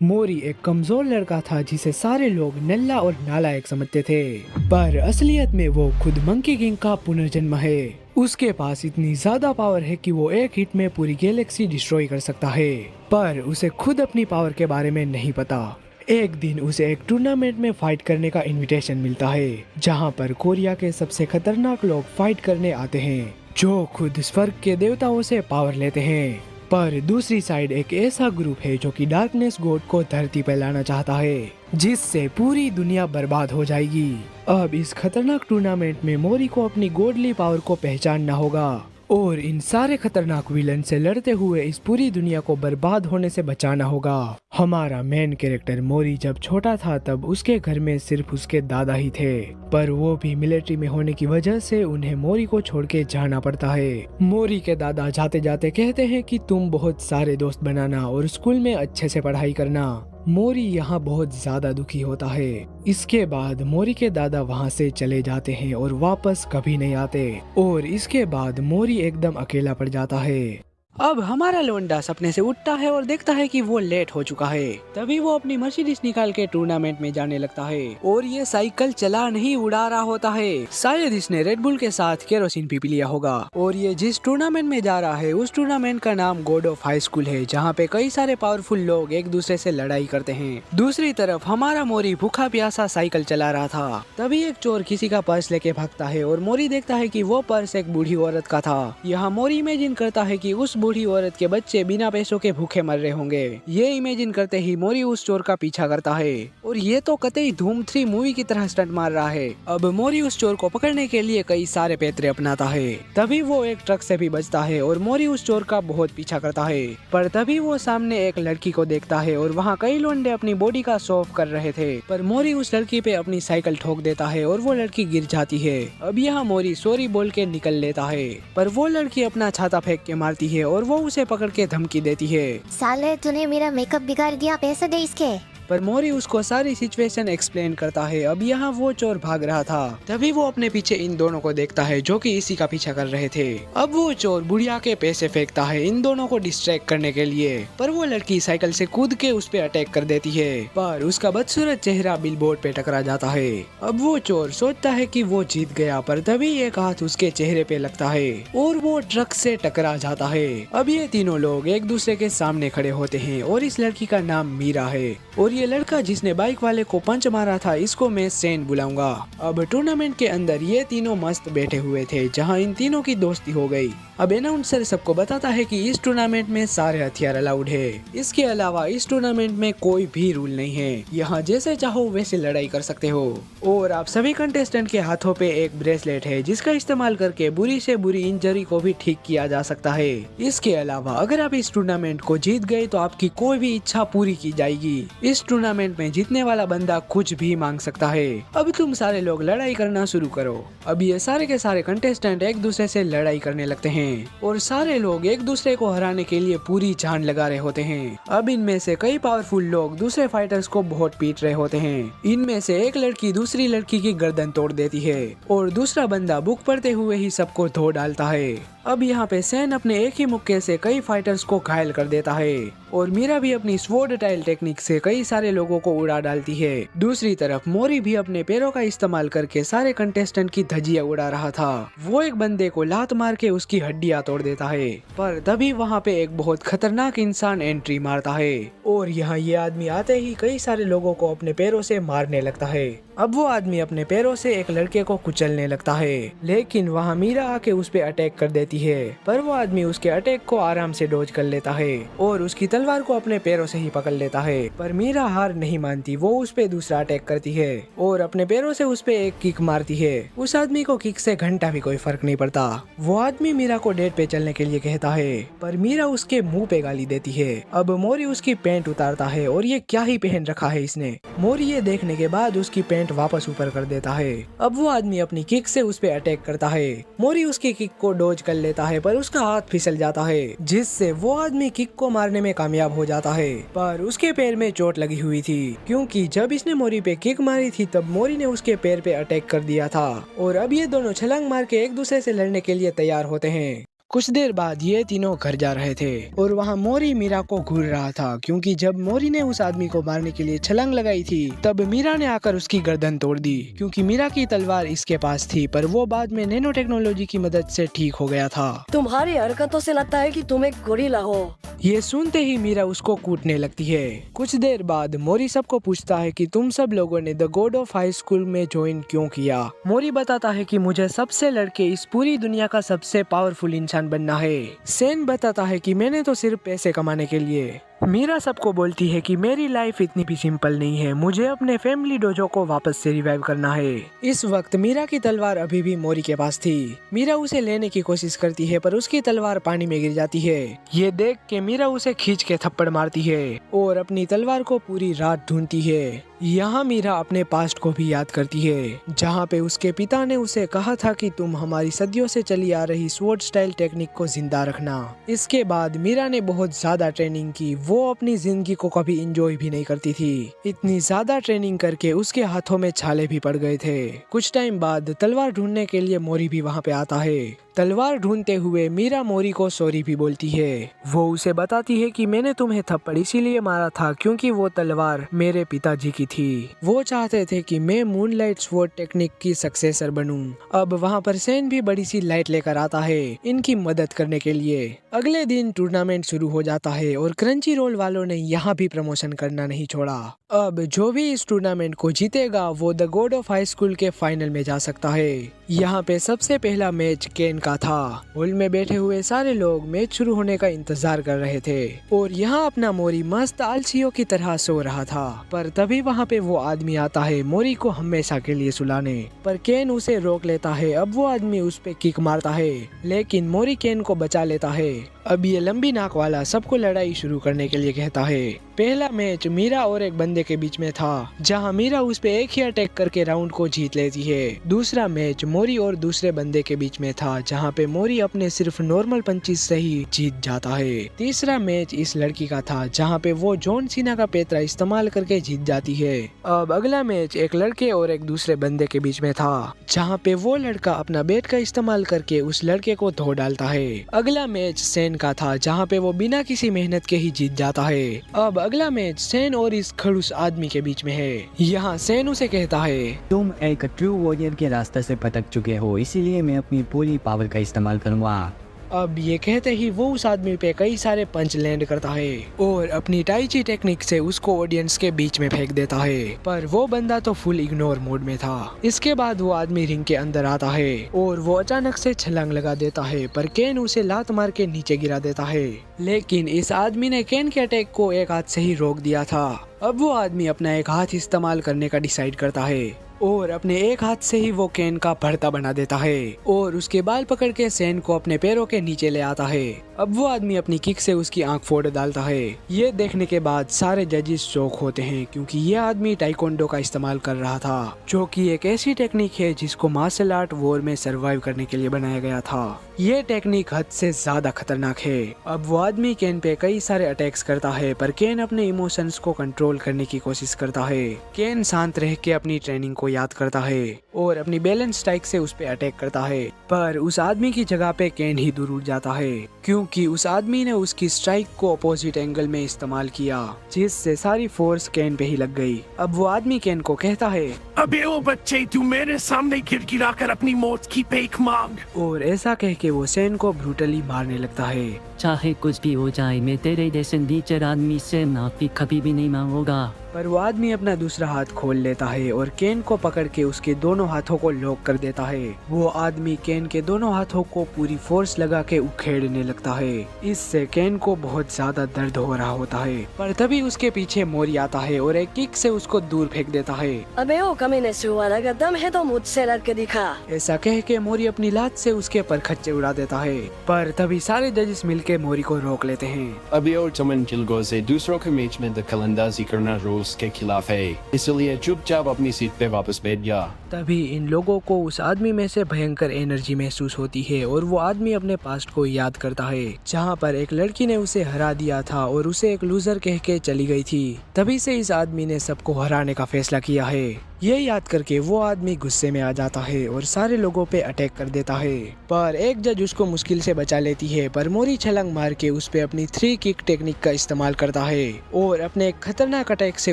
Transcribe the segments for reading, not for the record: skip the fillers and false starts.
मोरी एक कमजोर लड़का था जिसे सारे लोग नल्ला और नालायक समझते थे, पर असलियत में वो खुद मंकी किंग का पुनर्जन्म है। उसके पास इतनी ज्यादा पावर है कि वो एक हिट में पूरी गैलेक्सी डिस्ट्रॉय कर सकता है, पर उसे खुद अपनी पावर के बारे में नहीं पता। एक दिन उसे एक टूर्नामेंट में फाइट करने का इनविटेशन मिलता है, जहां पर कोरिया के सबसे खतरनाक लोग फाइट करने आते हैं, जो खुद स्वर्ग के देवताओं से पावर लेते हैं। पर दूसरी साइड एक ऐसा ग्रुप है जो कि डार्कनेस गॉड को धरती पर लाना चाहता है, जिससे पूरी दुनिया बर्बाद हो जाएगी। अब इस खतरनाक टूर्नामेंट में मोरी को अपनी गॉडली पावर को पहचानना होगा और इन सारे खतरनाक विलन से लड़ते हुए इस पूरी दुनिया को बर्बाद होने से बचाना होगा। हमारा मेन कैरेक्टर मोरी जब छोटा था तब उसके घर में सिर्फ उसके दादा ही थे, पर वो भी मिलिट्री में होने की वजह से उन्हें मोरी को छोड़ के जाना पड़ता है। मोरी के दादा जाते जाते कहते हैं कि तुम बहुत सारे दोस्त बनाना और स्कूल में अच्छे से पढ़ाई करना। मोरी यहाँ बहुत ज्यादा दुखी होता है। इसके बाद मोरी के दादा वहाँ से चले जाते हैं और वापस कभी नहीं आते, और इसके बाद मोरी एकदम अकेला पड़ जाता है। अब हमारा लोंडा सपने से उठता है और देखता है कि वो लेट हो चुका है। तभी वो अपनी मर्सिडीज निकाल के टूर्नामेंट में जाने लगता है, और ये साइकिल चला नहीं उड़ा रहा होता है। शायद इसने रेडबुल के साथ केरोसिन पी लिया होगा। और ये जिस टूर्नामेंट में जा रहा है उस टूर्नामेंट का नाम गॉड ऑफ हाई स्कूल है, जहाँ पे कई सारे पावरफुल लोग एक दूसरे से लड़ाई करते हैं। दूसरी तरफ हमारा मोरी भूखा प्यासा साइकिल चला रहा था। तभी एक चोर किसी का पर्स लेके भागता है और मोरी देखता है कि वो पर्स एक बूढ़ी औरत का था। यहाँ मोरी इमेजिन करता है कि उस बूढ़ी औरत के बच्चे बिना पैसों के भूखे मर रहे होंगे। ये इमेजिन करते ही मोरी उस चोर का पीछा करता है, और ये तो कतई धूम 3 मूवी की तरह स्टंट मार रहा है। अब मोरी उस चोर को पकड़ने के लिए कई सारे पैतरे अपनाता है। तभी वो एक ट्रक से भी बचता है और मोरी उस चोर का बहुत पीछा करता है। पर तभी वो सामने एक लड़की को देखता है और वहाँ कई लोंडे अपनी बॉडी का शो ऑफ कर रहे थे, पर मोरी उस लड़की पे अपनी साइकिल ठोक देता है और वो लड़की गिर जाती है। अब यहाँ मोरी सॉरी बोल के निकल लेता है, पर वो लड़की अपना छाता फेंक के मारती है और वो उसे पकड़ के धमकी देती है, साले तूने मेरा मेकअप बिगाड़ दिया, पैसे दे इसके। पर मोरी उसको सारी सिचुएशन एक्सप्लेन करता है। अब यहाँ वो चोर भाग रहा था। तभी वो अपने पीछे इन दोनों को देखता है जो कि इसी का पीछा कर रहे थे। अब वो चोर बुढ़िया के पैसे फेंकता है इन दोनों को डिस्ट्रैक्ट करने के लिए, पर वो लड़की साइकिल से कूद के उस पे अटैक कर देती है, पर उसका बदसूरत चेहरा बिलबोर्ड पे टकरा जाता है। अब वो चोर सोचता है कि वो जीत गया, पर तभी एक हाथ उसके चेहरे पे लगता है और वो ट्रक से टकरा जाता है। अब ये तीनों लोग एक दूसरे के सामने खड़े होते हैं, और इस लड़की का नाम मीरा है, और ये लड़का जिसने बाइक वाले को पंच मारा था इसको मैं सेन बुलाऊंगा। अब टूर्नामेंट के अंदर ये तीनों मस्त बैठे हुए थे, जहां इन तीनों की दोस्ती हो गई। अब अनाउंसर सबको बताता है कि इस टूर्नामेंट में सारे हथियार अलाउड है। इसके अलावा इस टूर्नामेंट में कोई भी रूल नहीं है, यहाँ जैसे चाहो वैसे लड़ाई कर सकते हो। और आप सभी कंटेस्टेंट के हाथों पे एक ब्रेसलेट है, जिसका इस्तेमाल करके बुरी से बुरी इंजरी को भी ठीक किया जा सकता है। इसके अलावा अगर आप इस टूर्नामेंट को जीत गए तो आपकी कोई भी इच्छा पूरी की जाएगी। इस टूर्नामेंट में जीतने वाला बंदा कुछ भी मांग सकता है। अब तुम सारे लोग लड़ाई करना शुरू करो। अब ये सारे के सारे कंटेस्टेंट एक दूसरे से लड़ाई करने लगते हैं, और सारे लोग एक दूसरे को हराने के लिए पूरी जान लगा रहे होते हैं। अब इनमें से कई पावरफुल लोग दूसरे फाइटर्स को बहुत पीट रहे होते हैं। इनमें से एक लड़की दूसरी लड़की की गर्दन तोड़ देती है, और दूसरा बंदा बुक पड़ते हुए ही सबको धो डालता है। अब यहाँ पे सैन अपने एक ही मुक्के से कई फाइटर्स को घायल कर देता है, और मीरा भी अपनी स्वॉर्ड टाइल टेक्निक से कई सारे लोगों को उड़ा डालती है। दूसरी तरफ मोरी भी अपने पैरों का इस्तेमाल करके सारे कंटेस्टेंट की धज्जियां उड़ा रहा था। वो एक बंदे को लात मार के उसकी हड्डियां तोड़ देता है, पर तभी वहाँ पे एक बहुत खतरनाक इंसान एंट्री मारता है, और यहाँ ये आदमी आते ही कई सारे लोगों को अपने पैरों से मारने लगता है। अब वो आदमी अपने पैरों से एक लड़के को कुचलने लगता है, लेकिन वहाँ मीरा आके उस पे अटैक कर देती है, पर वो आदमी उसके अटैक को आराम से डॉज कर लेता है और उसकी तलवार को अपने पैरों से ही पकड़ लेता है। पर मीरा हार नहीं मानती, वो उस पे दूसरा अटैक करती है और अपने पैरों से उस पे एक किक मारती है। उस आदमी को किक से घंटा भी कोई फर्क नहीं पड़ता। वो आदमी मीरा को डेट पे चलने के लिए कहता है, पर मीरा उसके मुँह पे गाली देती है। अब मोरी उसकी पैंट उतारता है, और ये क्या ही पहन रखा है इसने। मोरी ये देखने के बाद उसकी पैंट वापस ऊपर कर देता है। अब वो आदमी अपनी किक से उस पे अटैक करता है। मोरी उसकी किक को डॉज कर लेता है, पर उसका हाथ फिसल जाता है, जिससे वो आदमी किक को मारने में कामयाब हो जाता है। पर उसके पैर में चोट लगी हुई थी, क्योंकि जब इसने मोरी पे किक मारी थी तब मोरी ने उसके पैर पे अटैक कर दिया था। और अब ये दोनों छलांग मार के एक दूसरे से लड़ने के लिए तैयार होते हैं। कुछ देर बाद ये तीनों घर जा रहे थे और वहाँ मोरी मीरा को घूर रहा था, क्योंकि जब मोरी ने उस आदमी को मारने के लिए छलांग लगाई थी तब मीरा ने आकर उसकी गर्दन तोड़ दी, क्योंकि मीरा की तलवार इसके पास थी, पर वो बाद में नैनो टेक्नोलॉजी की मदद से ठीक हो गया था। तुम्हारी हरकतों से लगता है कि तुम एक गोरिल्ला हो। ये सुनते ही मीरा उसको कूटने लगती है। कुछ देर बाद मोरी सबको पूछता है कि तुम सब लोगों ने the God of high school में ज्वाइन क्यों किया। मोरी बताता है कि मुझे सबसे लड़के इस पूरी दुनिया का सबसे पावरफुल इंसान बनना है। सेन बताता है कि मैंने तो सिर्फ पैसे कमाने के लिए। मीरा सबको बोलती है कि मेरी लाइफ इतनी भी सिंपल नहीं है, मुझे अपने फैमिली डोजो को वापस से रिवाइव करना है। इस वक्त मीरा की तलवार अभी भी मोरी के पास थी। मीरा उसे लेने की कोशिश करती है पर उसकी तलवार पानी में गिर जाती है। ये देख के मीरा उसे खींच के थप्पड़ मारती है और अपनी तलवार को पूरी रात ढूंढती है। यहाँ मीरा अपने पास्ट को भी याद करती है, जहाँ पे उसके पिता ने उसे कहा था कि तुम हमारी सदियों से चली आ रही स्वॉर्ड स्टाइल टेक्निक को जिंदा रखना। इसके बाद मीरा ने बहुत ज्यादा ट्रेनिंग की। वो अपनी जिंदगी को कभी एंजॉय भी नहीं करती थी। इतनी ज्यादा ट्रेनिंग करके उसके हाथों में छाले भी पड़ गए थे। कुछ टाइम बाद तलवार ढूंढने के लिए मोरी भी वहाँ पे आता है। तलवार ढूंढते हुए मीरा मोरी को सॉरी भी बोलती है। वो उसे बताती है कि मैंने तुम्हें थप्पड़ इसीलिए मारा था क्योंकि वो तलवार मेरे पिताजी की थी। वो चाहते थे कि मैं मूनलाइट स्वॉर्ड टेक्निक की सक्सेसर बनूं। अब वहाँ पर सेन भी बड़ी सी लाइट लेकर आता है इनकी मदद करने के लिए। अगले दिन टूर्नामेंट शुरू हो जाता है और क्रंची रोल वालों ने यहाँ भी प्रमोशन करना नहीं छोड़ा। अब जो भी इस टूर्नामेंट को जीतेगा वो the God of high school के फाइनल में जा सकता है। यहाँ पे सबसे पहला मैच केन का था। हॉल में बैठे हुए सारे लोग मैच शुरू होने का इंतजार कर रहे थे और यहाँ अपना मोरी मस्त आलसियों की तरह सो रहा था। पर तभी वहाँ पे वो आदमी आता है मोरी को हमेशा के लिए सुलाने, पर केन उसे रोक लेता है। अब वो आदमी उस पे किक मारता है लेकिन मोरी केन को बचा लेता है। अब ये लंबी नाक वाला सबको लड़ाई शुरू करने के लिए कहता है। पहला मैच मीरा और एक बंदे के बीच में था, जहां मीरा उस पे एक ही अटैक करके राउंड को जीत लेती है। दूसरा मैच मोरी और दूसरे बंदे के बीच में था, जहां पे मोरी अपने सिर्फ नॉर्मल पंचेस से ही जीत जाता है। तीसरा मैच इस लड़की का था, जहां पे वो जॉन सीना का पेतरा इस्तेमाल करके जीत जाती है। अब अगला मैच एक लड़के और एक दूसरे बंदे के बीच में था, जहाँ पे वो लड़का अपना बैट का इस्तेमाल करके उस लड़के को धो डालता है। अगला मैच सेन का था, जहाँ पे वो बिना किसी मेहनत के ही जीत जाता है। अब अगला मैच सेन और इस खड़ूस आदमी के बीच में है। यहाँ सेन उसे कहता है, तुम एक ट्रू वॉरियर के रास्ते से भटक चुके हो, इसीलिए मैं अपनी पूरी पावर का इस्तेमाल करूँगा। अब ये कहते ही वो उस आदमी पे कई सारे पंच लैंड करता है और अपनी टाइची टेक्निक से उसको ऑडियंस के बीच में फेंक देता है, पर वो बंदा तो फुल इग्नोर मोड में था। इसके बाद वो आदमी रिंग के अंदर आता है और वो अचानक से छलांग लगा देता है, पर केन उसे लात मार के नीचे गिरा देता है। लेकिन इस आदमी ने केन के अटैक को एक हाथ से ही रोक दिया था। अब वो आदमी अपना एक हाथ इस्तेमाल करने का डिसाइड करता है और अपने एक हाथ से ही वो केन का भरता बना देता है और उसके बाल पकड़ के सेन को अपने पैरों के नीचे ले आता है। अब वो आदमी अपनी किक से उसकी आंख फोड़ डालता है। ये देखने के बाद सारे जजेस शॉक होते हैं, क्योंकि ये आदमी टाइकोंडो का इस्तेमाल कर रहा था, जो कि एक ऐसी टेक्निक है जिसको मार्शल आर्ट वॉर में सरवाइव करने के लिए बनाया गया था। ये टेक्निक हद से ज्यादा खतरनाक है। अब वो आदमी केन पे कई सारे अटैक्स करता है, पर केन अपने इमोशंस को कंट्रोल करने की कोशिश करता है। केन शांत रह के अपनी ट्रेनिंग को याद करता है और अपनी बैलेंस स्ट्राइक से उस पे अटैक करता है, पर उस आदमी की जगह पे केन ही दूर उठ जाता है, क्योंकि उस आदमी ने उसकी स्ट्राइक को अपोजिट एंगल में इस्तेमाल किया, जिससे सारी फोर्स केन पे ही लग गई। अब वो आदमी केन को कहता है, अबे ओ बच्चे, तू मेरे सामने गिड़गिड़ा कर अपनी मौत की भीख मांग। और ऐसा कह के वो सेन को ब्रूटली मारने लगता है। चाहे कुछ भी हो जाए, मैं तेरे जैसे नीचर आदमी से माफी कभी भी नहीं मांगूंगा। पर वो आदमी अपना दूसरा हाथ खोल लेता है और केन को पकड़ के उसके दोनों हाथों को लॉक कर देता है। वो आदमी केन के दोनों हाथों को पूरी फोर्स लगा के उखेड़ने लगता है। इससे केन को बहुत ज्यादा दर्द हो रहा होता है, पर तभी उसके पीछे मोरी आता है और एक किक से उसको दूर फेंक देता है। अबे ओ कमीने सुअर, अगर दम है तो मुझसे लड़के दिखा। ऐसा कह के मोरी अपनी लात से उसके पर खच्चे उड़ा देता है, पर तभी सारे जजेस मिलके मोरी को रोक लेते हैं। अभी और चमन चिलगोजे दूसरों के मैच में दखलंदाजी करना रूल्स के खिलाफ है, इसलिए चुपचाप अपनी सीट पे वापस बैठ जा। तभी इन लोगों को उस आदमी में से भयंकर एनर्जी महसूस होती है और वो आदमी अपने पास्ट को याद करता है, जहाँ पर एक लड़की ने उसे हरा दिया था और उसे एक लूजर कह के चली गई थी। तभी से इस आदमी ने सबको हराने का फैसला किया है। ये याद करके वो आदमी गुस्से में आ जाता है और सारे लोगों पे अटैक कर देता है। पर एक जज उसको मुश्किल से बचा लेती है, पर मोरी छलांग मार के उस पे अपनी 3 किक टेक्निक का इस्तेमाल करता है और अपने एक खतरनाक अटैक से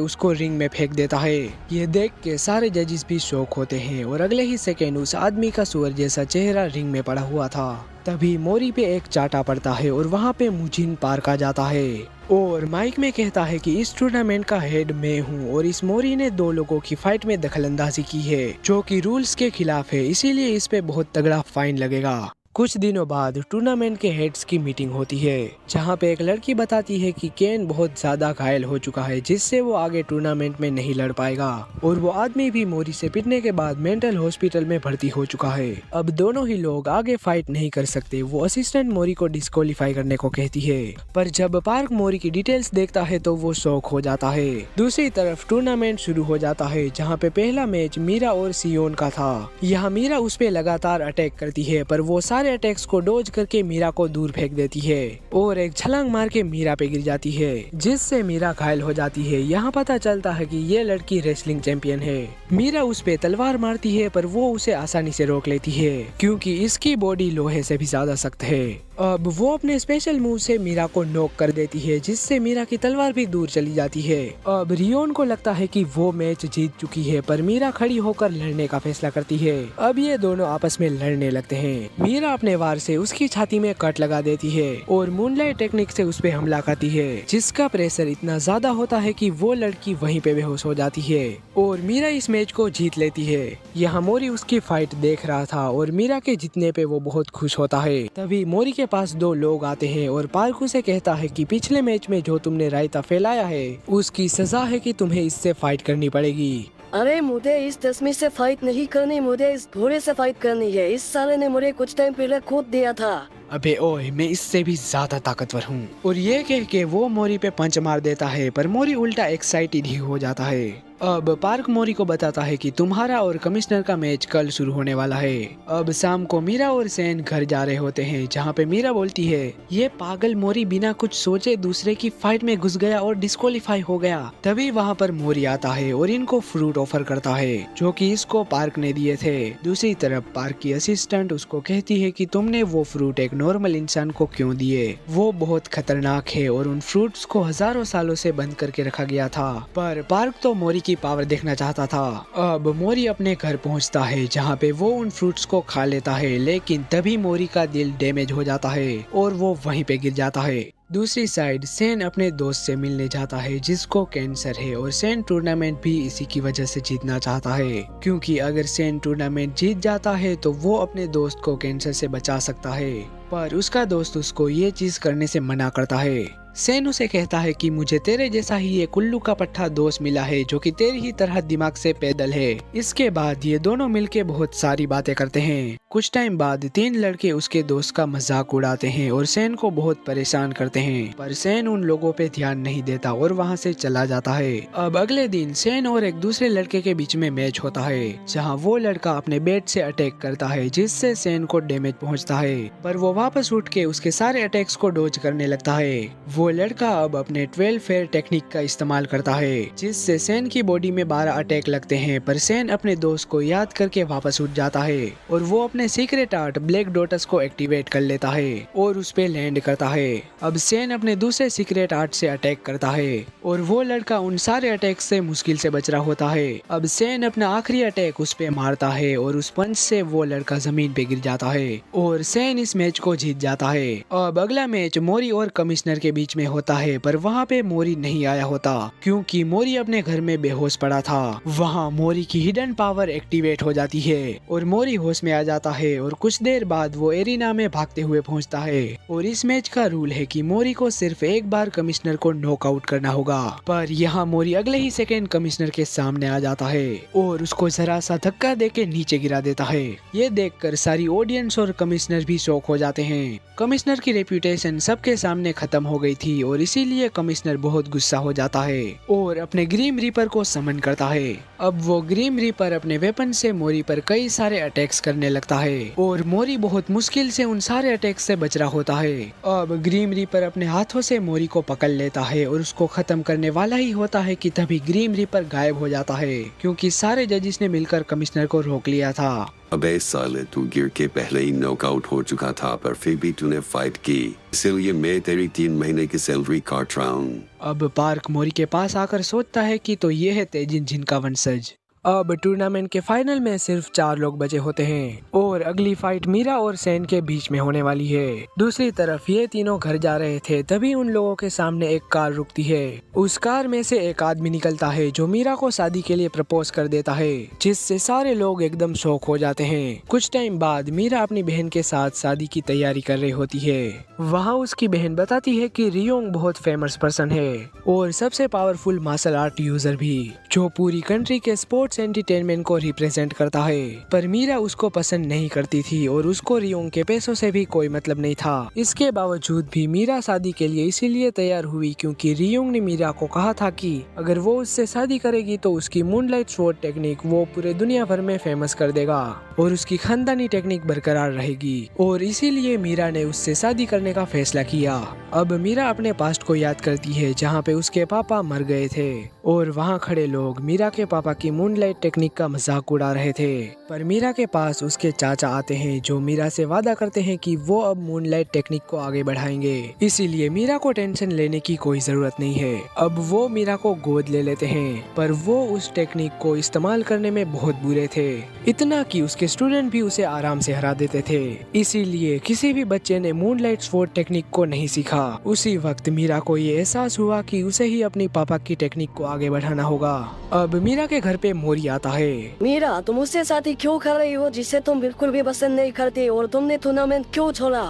उसको रिंग में फेंक देता है। ये देख के सारे जजेस भी शॉक होते हैं और अगले ही सेकेंड उस आदमी का सुअर जैसा चेहरा रिंग में पड़ा हुआ था। तभी मोरी पे एक चाटा पड़ता है और वहाँ पे मुजिन पार्क आ जाता है और माइक में कहता है कि इस टूर्नामेंट का हेड मैं हूँ और इस मोरी ने 2 लोगों की फाइट में दखलंदाजी की है जो कि रूल्स के खिलाफ है, इसीलिए इस पे बहुत तगड़ा फाइन लगेगा। कुछ दिनों बाद टूर्नामेंट के हेड्स की मीटिंग होती है जहां पे एक लड़की बताती है कि केन बहुत ज्यादा घायल हो चुका है जिससे वो आगे टूर्नामेंट में नहीं लड़ पाएगा और वो आदमी भी मोरी से पिटने के बाद मेंटल हॉस्पिटल में भर्ती हो चुका है। अब दोनों ही लोग आगे फाइट नहीं कर सकते। वो असिस्टेंट मोरी को डिस्क्वालीफाई करने को कहती है, पर जब पार्क मोरी की डिटेल्स देखता है तो वो शॉक हो जाता है। दूसरी तरफ टूर्नामेंट शुरू हो जाता है जहाँ पे पहला मैच मीरा और सियोन का था। यहाँ मीरा उस पे लगातार अटैक करती है पर वो सारे अटैक्स को डोज करके मीरा को दूर फेंक देती है और एक छलांग मार के मीरा पे गिर जाती है जिससे मीरा घायल हो जाती है। यहाँ पता चलता है कि ये लड़की रेसलिंग चैंपियन है। मीरा उस पे तलवार मारती है पर वो उसे आसानी से रोक लेती है क्योंकि इसकी बॉडी लोहे से भी ज्यादा सख्त है। अब वो अपने स्पेशल मूव से मीरा को नॉक कर देती है जिससे मीरा की तलवार भी दूर चली जाती है। अब रियोन को लगता है कि वो मैच जीत चुकी है पर मीरा खड़ी होकर लड़ने का फैसला करती है। अब ये दोनों आपस में लड़ने लगते हैं। मीरा अपने वार से उसकी छाती में कट लगा देती है और मूनलाइट टेक्निक से उस पे हमला करती है जिसका प्रेशर इतना ज्यादा होता है कि वो लड़की वहीं पे बेहोश हो जाती है और मीरा इस मैच को जीत लेती है। यहाँ मोरी उसकी फाइट देख रहा था और मीरा के जीतने पे वो बहुत खुश होता है। तभी मोरी के पास 2 लोग आते हैं और पार्क उसे कहता है कि पिछले मैच में जो तुमने रायता फैलाया है उसकी सजा है कि तुम्हें इससे फाइट करनी पड़ेगी। अरे मुझे इस तस्वीर से फाइट नहीं करनी, मुझे इस घोड़े से फाइट करनी है। इस साले ने मुझे कुछ टाइम पहले कूद दिया था। अबे ओए, मैं इससे भी ज्यादा ताकतवर हूँ। और ये कह के वो मोरी पे पंच मार देता है पर मोरी उल्टा एक्साइटेड ही हो जाता है। अब पार्क मोरी को बताता है कि तुम्हारा और कमिश्नर का मैच कल शुरू होने वाला है। अब शाम को मीरा और सैन घर जा रहे होते हैं जहाँ पे मीरा बोलती है ये पागल मोरी बिना कुछ सोचे दूसरे की फाइट में घुस गया और डिस्क्वालीफाई हो गया। तभी वहाँ पर मोरी आता है और इनको फ्रूट ऑफर करता है जो कि इसको पार्क ने दिए थे। दूसरी तरफ पार्क की असिस्टेंट उसको कहती है कि तुमने वो फ्रूट एक नॉर्मल इंसान को क्यों दिए, वो बहुत खतरनाक है और उन फ्रूट्स को हजारों सालों से बंद करके रखा गया था। पर पार्क तो मोरी की पावर देखना चाहता था। अब मोरी अपने घर पहुंचता है जहां पे वो उन फ्रूट्स को खा लेता है, लेकिन तभी मोरी का दिल डैमेज हो जाता है और वो वहीं पे गिर जाता है। दूसरी साइड सैन अपने दोस्त से मिलने जाता है जिसको कैंसर है और सैन टूर्नामेंट भी इसी की वजह से जीतना चाहता है क्योंकि अगर सैन टूर्नामेंट जीत जाता है तो वो अपने दोस्त को कैंसर से बचा सकता है। पर उसका दोस्त उसको ये चीज करने से मना करता है। सैन उसे कहता है कि मुझे तेरे जैसा ही एक उल्लू का पट्टा दोस्त मिला है जो कि तेरी ही तरह दिमाग से पैदल है। इसके बाद ये दोनों मिलके बहुत सारी बातें करते हैं। कुछ टाइम बाद 3 लड़के उसके दोस्त का मजाक उड़ाते हैं और सैन को बहुत परेशान करते हैं, पर सैन उन लोगों पे ध्यान नहीं देता और वहाँ से चला जाता है। अब अगले दिन सैन और एक दूसरे लड़के के बीच में मैच होता है जहाँ वो लड़का अपने बैट से अटैक करता है जिससे सैन को डैमेज पहुँचता है, पर वो वापस उठ के उसके सारे अटैक्स को डोज करने लगता है। वो लड़का अब अपने 12 फेयर टेक्निक का इस्तेमाल करता है जिससे सैन की बॉडी में 12 अटैक लगते हैं, पर सैन अपने दोस्त को याद करके वापस उठ जाता है और वो अपने सीक्रेट आर्ट ब्लैक डॉटर्स को एक्टिवेट कर लेता है और उस पे लैंड करता है। अब सैन अपने दूसरे सीक्रेट आर्ट से अटैक करता है और वो लड़का उन सारे अटैक से मुश्किल से बच रहा होता है। अब सैन अपना आखिरी अटैक उस पे मारता है और उस पंच से वो लड़का जमीन पे गिर जाता है और सैन इस मैच को जीत जाता है। अब अगला मैच मोरी और कमिश्नर के बीच में होता है, पर वहाँ पे मोरी नहीं आया होता क्योंकि मोरी अपने घर में बेहोश पड़ा था। वहाँ मोरी की हिडन पावर एक्टिवेट हो जाती है और मोरी होश में आ जाता है और कुछ देर बाद वो एरिना में भागते हुए पहुँचता है। और इस मैच का रूल है कि मोरी को सिर्फ एक बार कमिश्नर को नॉकआउट करना होगा, पर यहाँ मोरी अगले ही सेकेंड कमिश्नर के सामने आ जाता है और उसको जरा सा धक्का देके नीचे गिरा देता है। ये देखकर सारी ऑडियंस और कमिश्नर भी शॉक हो जाते हैं। कमिश्नर की रेप्यूटेशन सबके सामने खत्म हो गई थी और इसीलिए कमिश्नर बहुत गुस्सा हो जाता है और अपने ग्रीम रीपर को समन करता है। अब वो ग्रीम रीपर अपने वेपन से मोरी पर कई सारे अटैक्स करने लगता है और मोरी बहुत मुश्किल से उन सारे अटैक से बच रहा होता है। अब ग्रीम रीपर अपने हाथों से मोरी को पकड़ लेता है और उसको खत्म करने वाला ही होता है कि तभी ग्रीम रीपर गायब हो जाता है, क्योंकि सारे जजिस ने मिलकर कमिश्नर को रोक लिया था। अबे साले, तू गिर के पहले ही नॉकआउट हो चुका था, पर फिर भी तूने फाइट की, इसलिए मैं तेरी 3 महीने की सैलरी काट रहा हूँ। अब पार्क मोरी के पास आकर सोचता है कि तो ये है तेजिन जिन का वंशज। अब टूर्नामेंट के फाइनल में सिर्फ 4 लोग बचे होते हैं और अगली फाइट मीरा और सैन के बीच में होने वाली है। दूसरी तरफ ये तीनों घर जा रहे थे, तभी उन लोगों के सामने एक कार रुकती है। उस कार में से एक आदमी निकलता है जो मीरा को शादी के लिए प्रपोज कर देता है, जिससे सारे लोग एकदम शॉक हो जाते हैं। कुछ टाइम बाद मीरा अपनी बहन के साथ शादी की तैयारी कर रही होती है। वहाँ उसकी बहन बताती है कि रियोंग बहुत फेमस पर्सन है और सबसे पावरफुल मार्शल आर्ट यूजर भी, जो पूरी कंट्री के स्पोर्ट्स एंटरटेनमेंट को रिप्रेजेंट करता है। पर मीरा उसको पसंद नहीं करती थी और उसको रियोंग के पैसों से भी कोई मतलब नहीं था। इसके बावजूद भी मीरा शादी के लिए इसीलिए तैयार हुई क्योंकि रियोंग ने मीरा को कहा था कि अगर वो उससे शादी करेगी तो उसकी मूनलाइट स्वॉर्ड टेक्निक वो पूरे दुनिया भर में फेमस कर देगा और उसकी खानदानी टेक्निक बरकरार रहेगी, और इसीलिए मीरा ने उससे शादी करने का फैसला किया। अब मीरा अपने पास्ट को याद करती है जहाँ पे उसके पापा मर गए थे और वहाँ खड़े लोग मीरा के पापा की मूनलाइट टेक्निक का मजाक उड़ा रहे थे। पर मीरा के पास उसके चाचा आते हैं जो मीरा से वादा करते हैं कि वो अब मूनलाइट टेक्निक को आगे बढ़ाएंगे, इसीलिए मीरा को टेंशन लेने की कोई जरूरत नहीं है। अब वो मीरा को गोद ले लेते हैं, पर वो उस टेक्निक को इस्तेमाल करने में बहुत बुरे थे, इतना कि उसके स्टूडेंट भी उसे आराम से हरा देते थे। इसीलिए किसी भी बच्चे ने मूनलाइट स्वॉर्ड टेक्निक को नहीं सीखा। उसी वक्त मीरा को ये एहसास हुआ कि उसे ही अपनी पापा की टेक्निक को आगे बढ़ाना होगा। अब मीरा के घर पे मोरी आता है। मीरा, तुम उससे शादी क्यों कर रही हो जिसे तुम बिल्कुल भी पसंद नहीं करती, और तुमने टूर्नामेंट क्यों छोड़ा?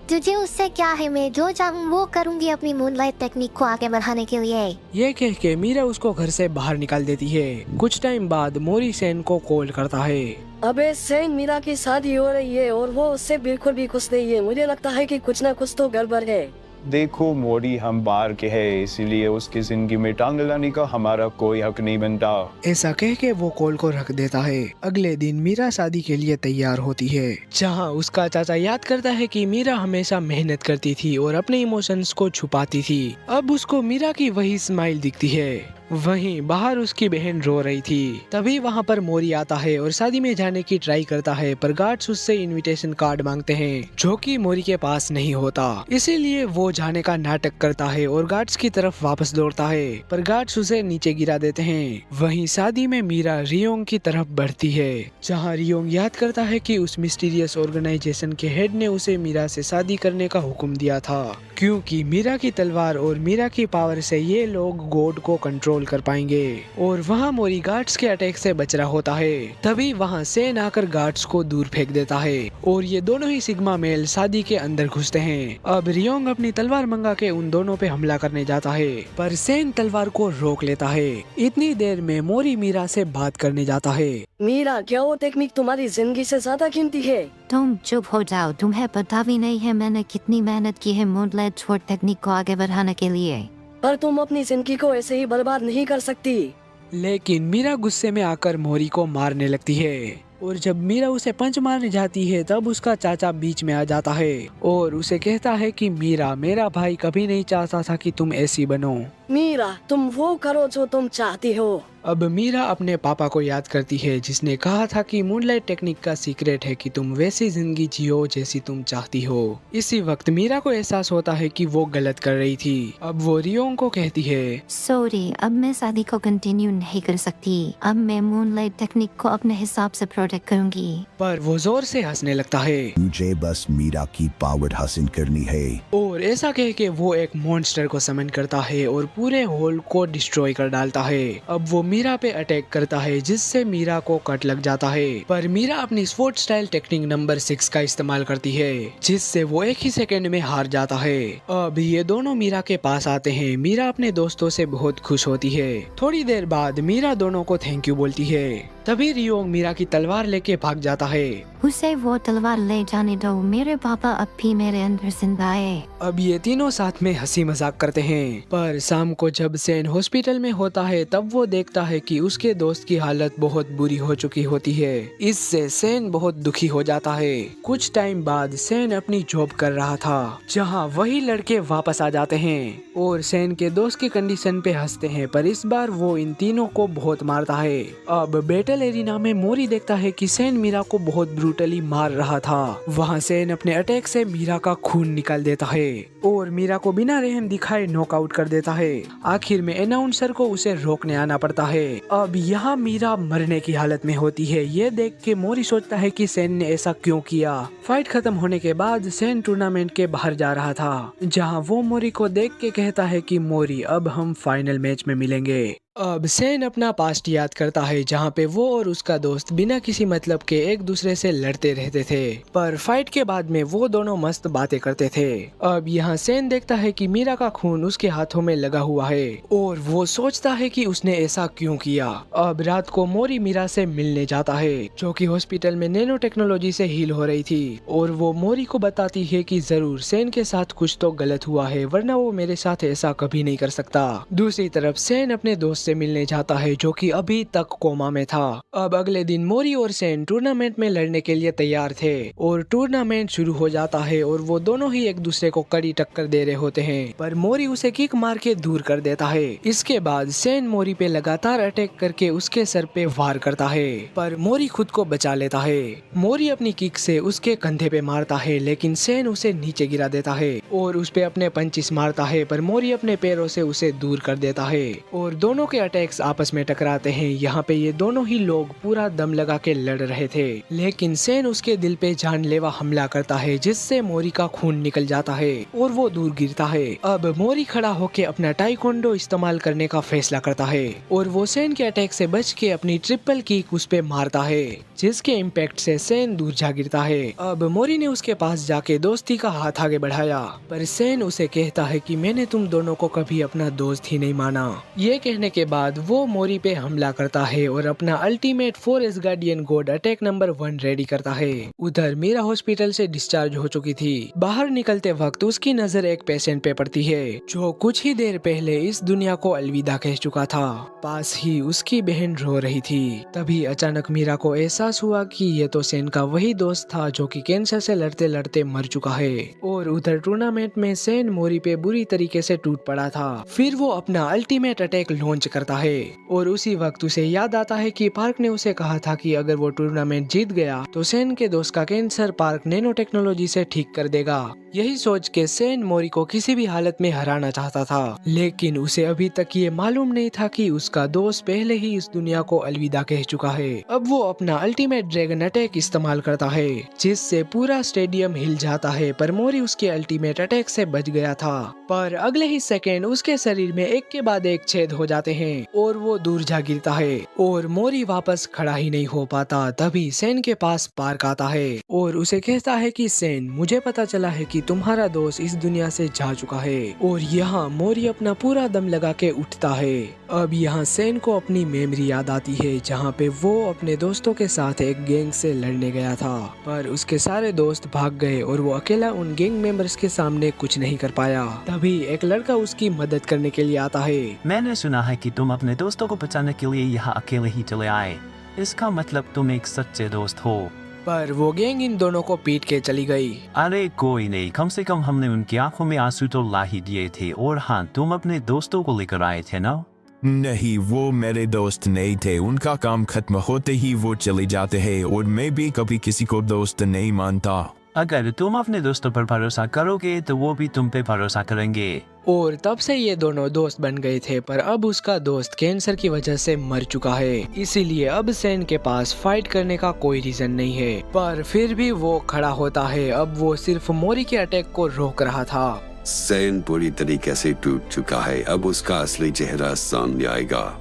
तुझे उससे क्या है, मैं जो चाहूँ वो करूँगी अपनी मूनलाइट टेक्निक को आगे बढ़ाने के लिए। ये कह के मीरा उसको घर से बाहर निकाल देती है। कुछ टाइम बाद मोरी सैन को कॉल करता है। अबे सैन, मीरा की शादी हो रही है और वो उससे बिल्कुल भी खुश नहीं है। मुझे लगता है कि कुछ ना कुछ तो गड़बड़ है। देखो मोरी, हम बाहर के हैं, इसीलिए उसकी जिंदगी में टांग लाने का हमारा कोई हक नहीं बनता। ऐसा कह के वो कॉल को रख देता है। अगले दिन मीरा शादी के लिए तैयार होती है, जहाँ उसका चाचा याद करता है कि मीरा हमेशा मेहनत करती थी और अपने इमोशंस को छुपाती थी। अब उसको मीरा की वही स्माइल दिखती है। वहीं बाहर उसकी बहन रो रही थी। तभी वहाँ पर मोरी आता है और शादी में जाने की ट्राई करता है, पर गार्ड्स उससे इनविटेशन कार्ड मांगते हैं जो कि मोरी के पास नहीं होता। इसीलिए वो जाने का नाटक करता है और गार्ड्स की तरफ वापस दौड़ता है, पर गार्ड्स उसे नीचे गिरा देते हैं। वहीं शादी में मीरा रियोंग की तरफ बढ़ती है, जहाँ रियोंग याद करता है कि उस मिस्टीरियस ऑर्गेनाइजेशन के हेड ने उसे मीरा से शादी करने का हुक्म दिया था, क्योंकि मीरा की तलवार और मीरा की पावर से ये लोग गॉड को कंट्रोल कर पाएंगे। और वहाँ मोरी गार्ड्स के अटैक से बच रहा होता है। तभी वहाँ सैन आकर गार्ड्स को दूर फेंक देता है और ये दोनों ही सिग्मा मेल शादी के अंदर घुसते हैं। अब रियोंग अपनी तलवार मंगा के उन दोनों पे हमला करने जाता है, पर सैन तलवार को रोक लेता है। इतनी देर में मोरी मीरा से बात करने जाता है। मीरा, क्या वो टेक्निक तुम्हारी जिंदगी से ज्यादा कीमती है? तुम चुप हो जाओ, तुम्हें पता भी नहीं है मैंने कितनी मेहनत की है मूनलाइट स्वॉर्ड टेक्निक को आगे बढ़ाने के लिए। पर तुम अपनी जिंदगी को ऐसे ही बर्बाद नहीं कर सकती। लेकिन मीरा गुस्से में आकर मोरी को मारने लगती है, और जब मीरा उसे पंच मारने जाती है तब उसका चाचा बीच में आ जाता है और उसे कहता है कि मीरा, मेरा भाई कभी नहीं चाहता था कि तुम ऐसी बनो। मीरा, तुम वो करो जो तुम चाहती हो। अब मीरा अपने पापा को याद करती है जिसने कहा था कि मूनलाइट टेक्निक का सीक्रेट है कि तुम वैसी जिंदगी जियो जैसी तुम चाहती हो। इसी वक्त मीरा को एहसास होता है कि वो गलत कर रही थी। अब वो रियोंग को कहती है, सॉरी, अब मैं शादी को कंटिन्यू नहीं कर सकती। अब मैं मूनलाइट टेक्निक को अपने हिसाब से प्रोटेक्ट करूंगी। पर वो जोर से हंसने लगता है। मुझे बस मीरा की पावर हासिल करनी है। और ऐसा कह के वो एक मॉन्स्टर को समन करता है और पूरे होल को डिस्ट्रॉय कर डालता है। अब वो मीरा पे अटैक करता है जिससे मीरा को कट लग जाता है, पर मीरा अपनी स्पोर्ट स्टाइल टेक्निक नंबर 6 का इस्तेमाल करती है जिससे वो एक ही सेकंड में हार जाता है। अब ये दोनों मीरा के पास आते हैं। मीरा अपने दोस्तों से बहुत खुश होती है। थोड़ी देर बाद मीरा दोनों को थैंक यू बोलती है। तभी रियोंग मीरा की तलवार लेके भाग जाता है। उसे वो तलवार ले जाने दो, मेरे पापा अब भी मेरे अंदर जिंदा है। अब ये तीनों साथ में हंसी मजाक करते हैं, पर शाम को जब सेन हॉस्पिटल में होता है तब वो देखता है कि उसके दोस्त की हालत बहुत बुरी हो चुकी होती है। इससे सेन बहुत दुखी हो जाता है। कुछ टाइम बाद सेन अपनी जॉब कर रहा था, जहाँ वही लड़के वापस आ जाते हैं और सेन के दोस्त की कंडीशन पे हंसते हैं, पर इस बार वो इन तीनों को बहुत मारता है। अब बैटल एरिना में मोरी देखता है कि सेन मीरा को बहुत ब्रूटली मार रहा था। वहाँ सेन अपने अटैक से मीरा का खून निकाल देता है और मीरा को बिना रहम दिखाए नॉकआउट कर देता है। आखिर में अनाउंसर को उसे रोकने आना पड़ता है। अब यहाँ मीरा मरने की हालत में होती है। ये देख के मोरी सोचता है कि सेन ने ऐसा क्यों किया। फाइट खत्म होने के बाद सेन टूर्नामेंट के बाहर जा रहा था, जहाँ वो मोरी को देख के कहता है कि मोरी अब हम फाइनल मैच में मिलेंगे। अब सेन अपना पास्ट याद करता है, जहाँ पे वो और उसका दोस्त बिना किसी मतलब के एक दूसरे से लड़ते रहते थे, पर फाइट के बाद में वो दोनों मस्त बातें करते थे। अब यहाँ सेन देखता है कि मीरा का खून उसके हाथों में लगा हुआ है और वो सोचता है कि उसने ऐसा क्यों किया। अब रात को मोरी मीरा से मिलने जाता है, जो कि हॉस्पिटल में नैनो टेक्नोलॉजी से हील हो रही थी, और वो मोरी को बताती है कि जरूर सेन के साथ कुछ तो गलत हुआ है, वरना वो मेरे साथ ऐसा कभी नहीं कर सकता। दूसरी तरफ सेन अपने दोस्त से मिलने जाता है, जो कि अभी तक कोमा में था। अब अगले दिन मोरी और सेन टूर्नामेंट में लड़ने के लिए तैयार थे और टूर्नामेंट शुरू हो जाता है और वो दोनों ही एक दूसरे को कड़ी टक्कर दे रहे होते हैं, पर मोरी उसे किक मार के दूर कर देता है। इसके बाद सेन मोरी पे लगातार अटैक करके उसके सर पे वार करता है, पर मोरी खुद को बचा लेता है। मोरी अपनी किक से उसके कंधे पे मारता है, लेकिन सेन उसे नीचे गिरा देता है और उस पे अपने पंचिस मारता है, पर मोरी अपने पैरों से उसे दूर कर देता है और दोनों के अटैक्स आपस में टकराते हैं। यहाँ पे ये दोनों ही लोग पूरा दम लगा के लड़ रहे थे, लेकिन सेन उसके दिल पे जानलेवा हमला करता है, जिससे मोरी का खून निकल जाता है और वो दूर गिरता है। अब मोरी खड़ा होके अपना टाइकोंडो इस्तेमाल करने का फैसला करता है और वो सेन के अटैक से बच के अपनी ट्रिपल किक उस पे मारता है, जिसके इम्पैक्ट से सेन दूर जा गिरता है। अब मोरी ने उसके पास जाके दोस्ती का हाथ आगे बढ़ाया, पर सेन उसे कहता है कि मैंने तुम दोनों को कभी अपना दोस्त ही नहीं माना। ये कहने के बाद वो मोरी पे हमला करता है और अपना अल्टीमेट 4 गार्डियन गोड अटैक नंबर 1 रेडी करता है। उधर मीरा हॉस्पिटल से डिस्चार्ज हो चुकी थी। बाहर निकलते वक्त उसकी नजर एक पेशेंट पे पड़ती है, जो कुछ ही देर पहले इस दुनिया को अलविदा कह चुका था। पास ही उसकी बहन रो रही थी। तभी अचानक मीरा को एहसास हुआ कि ये तो सेन का वही दोस्त था जो कि कैंसर से लड़ते लड़ते मर चुका है। और उधर टूर्नामेंट में सेन मोरी पे बुरी तरीके से टूट पड़ा था। फिर वो अपना अल्टीमेट अटैक लॉन्च करता है और उसी वक्त उसे याद आता है कि पार्क ने उसे कहा था कि अगर वो टूर्नामेंट जीत गया तो सेन के दोस्त का कैंसर पार्क नैनो टेक्नोलॉजी से ठीक कर देगा। यही सोच के सेन मोरी को किसी भी हालत में हराना चाहता था, लेकिन उसे अभी तक ये मालूम नहीं था कि उसका दोस्त पहले ही इस दुनिया को अलविदा कह चुका है। अब वो अपना अल्टीमेट ड्रैगन अटैक इस्तेमाल करता है, जिससे पूरा स्टेडियम हिल जाता है, पर मोरी उसके अल्टीमेट अटैक से बच गया था। पर अगले ही सेकेंड उसके शरीर में एक के बाद एक छेद हो जाते हैं और वो दूर जा गिरता है और मोरी वापस खड़ा ही नहीं हो पाता। तभी सेन के पास पार्क आता है और उसे कहता है कि सेन, मुझे पता चला है कि तुम्हारा दोस्त इस दुनिया से जा चुका है। और यहाँ मोरी अपना पूरा दम लगा के उठता है। अब यहाँ सेन को अपनी मेमोरी याद आती है, जहाँ पे वो अपने दोस्तों के साथ एक गैंग से लड़ने गया था, पर उसके सारे दोस्त भाग गए और वो अकेला उन गैंग मेंबर्स के सामने कुछ नहीं कर पाया। तभी एक लड़का उसकी मदद करने के लिए आता है। मैंने सुना है कि तुम अपने दोस्तों को बचाने के लिए यहाँ अकेले ही चले आए। इसका मतलब तुम एक सच्चे दोस्त हो। पर वो गैंग इन दोनों को पीट के चली गई। अरे कोई नहीं, कम से कम हमने उनकी आंखों में आंसू तो ला ही दिए थे। और हाँ, तुम अपने दोस्तों को लेकर आए थे ना? नहीं, वो मेरे दोस्त नहीं थे। उनका काम खत्म होते ही वो चले जाते हैं और मैं भी कभी किसी को दोस्त नहीं मानता। अगर तुम अपने दोस्तों पर भरोसा करोगे तो वो भी तुम पे भरोसा करेंगे। और तब से ये दोनों दोस्त बन गए थे, पर अब उसका दोस्त कैंसर की वजह से मर चुका है। इसीलिए अब सेन के पास फाइट करने का कोई रीजन नहीं है, पर फिर भी वो खड़ा होता है। अब वो सिर्फ मोरी के अटैक को रोक रहा था। सेन पूरी तरीके से टूट चुका है। अब उसका असली चेहरा सामने आएगा।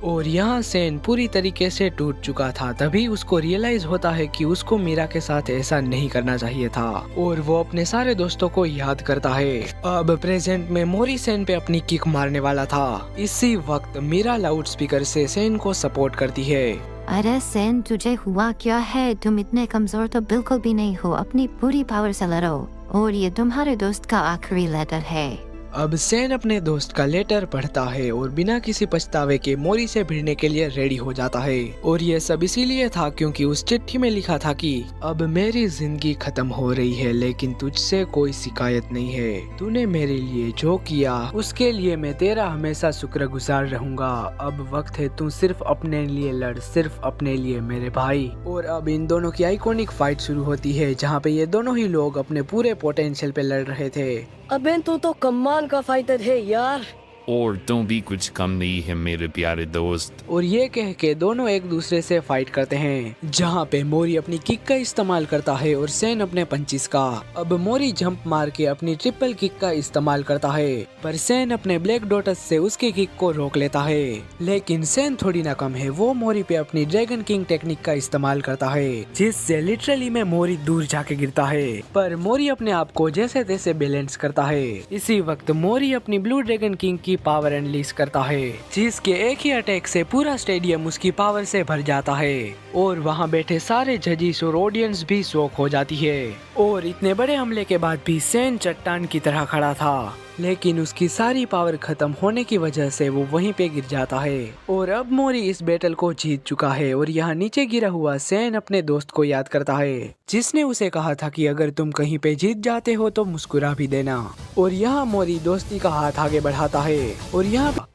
और यहाँ सेन पूरी तरीके से टूट चुका था। तभी उसको रियलाइज होता है कि उसको मीरा के साथ ऐसा नहीं करना चाहिए था, और वो अपने सारे दोस्तों को याद करता है। अब प्रेजेंट में मोरी सेन पे अपनी किक मारने वाला था। इसी वक्त मीरा लाउड स्पीकर से सेन को सपोर्ट करती है। अरे सेन, तुझे हुआ क्या है? तुम इतने कमजोर तो बिल्कुल भी नहीं हो। अपनी पूरी पावर से लड़ो। और ये तुम्हारे दोस्त का आखिरी लेटर है। अब सेन अपने दोस्त का लेटर पढ़ता है और बिना किसी पछतावे के मोरी से भिड़ने के लिए रेडी हो जाता है। और ये सब इसीलिए था क्योंकि उस चिट्ठी में लिखा था कि अब मेरी जिंदगी खत्म हो रही है, लेकिन तुझसे कोई शिकायत नहीं है। तूने मेरे लिए जो किया उसके लिए मैं तेरा हमेशा शुक्रगुजार रहूंगा। अब वक्त है तू सिर्फ अपने लिए लड़, सिर्फ अपने लिए मेरे भाई। और अब इन दोनों की आइकॉनिक फाइट शुरू होती है, जहाँ पे ये दोनों ही लोग अपने पूरे पोटेंशियल पे लड़ रहे थे। अबे तू तो कमाल का फाइटर है यार। और तुम भी कुछ कम नहीं है मेरे प्यारे दोस्त। और ये कह के दोनों एक दूसरे से फाइट करते हैं, जहाँ पे मोरी अपनी किक का इस्तेमाल करता है और सेन अपने पंचिस का। अब मोरी जंप मार के अपनी ट्रिपल किक का इस्तेमाल करता है, पर सेन अपने ब्लैक डॉटस से उसकी किक को रोक लेता है। लेकिन सेन थोड़ी ना कम है, वो मोरी पे अपनी ड्रैगन किंग टेक्निक का इस्तेमाल करता है, जिससे लिटरली में मोरी दूर जाके गिरता है। पर मोरी अपने आप को जैसे तैसे बैलेंस करता है। इसी वक्त मोरी अपनी ब्लू ड्रैगन किंग की पावर अनलीज करता है, जिसके एक ही अटैक से पूरा स्टेडियम उसकी पावर से भर जाता है। और वहाँ बैठे सारे जजिस और ऑडियंस भी शॉक हो जाती है। और इतने बड़े हमले के बाद भी सेन चट्टान की तरह खड़ा था, लेकिन उसकी सारी पावर खत्म होने की वजह से वो वहीं पे गिर जाता है। और अब मोरी इस बैटल को जीत चुका है। और यहाँ नीचे गिरा हुआ सेन अपने दोस्त को याद करता है, जिसने उसे कहा था कि अगर तुम कहीं पे जीत जाते हो तो मुस्कुरा भी देना। और यहाँ मोरी दोस्ती का हाथ आगे बढ़ाता है। और यहाँ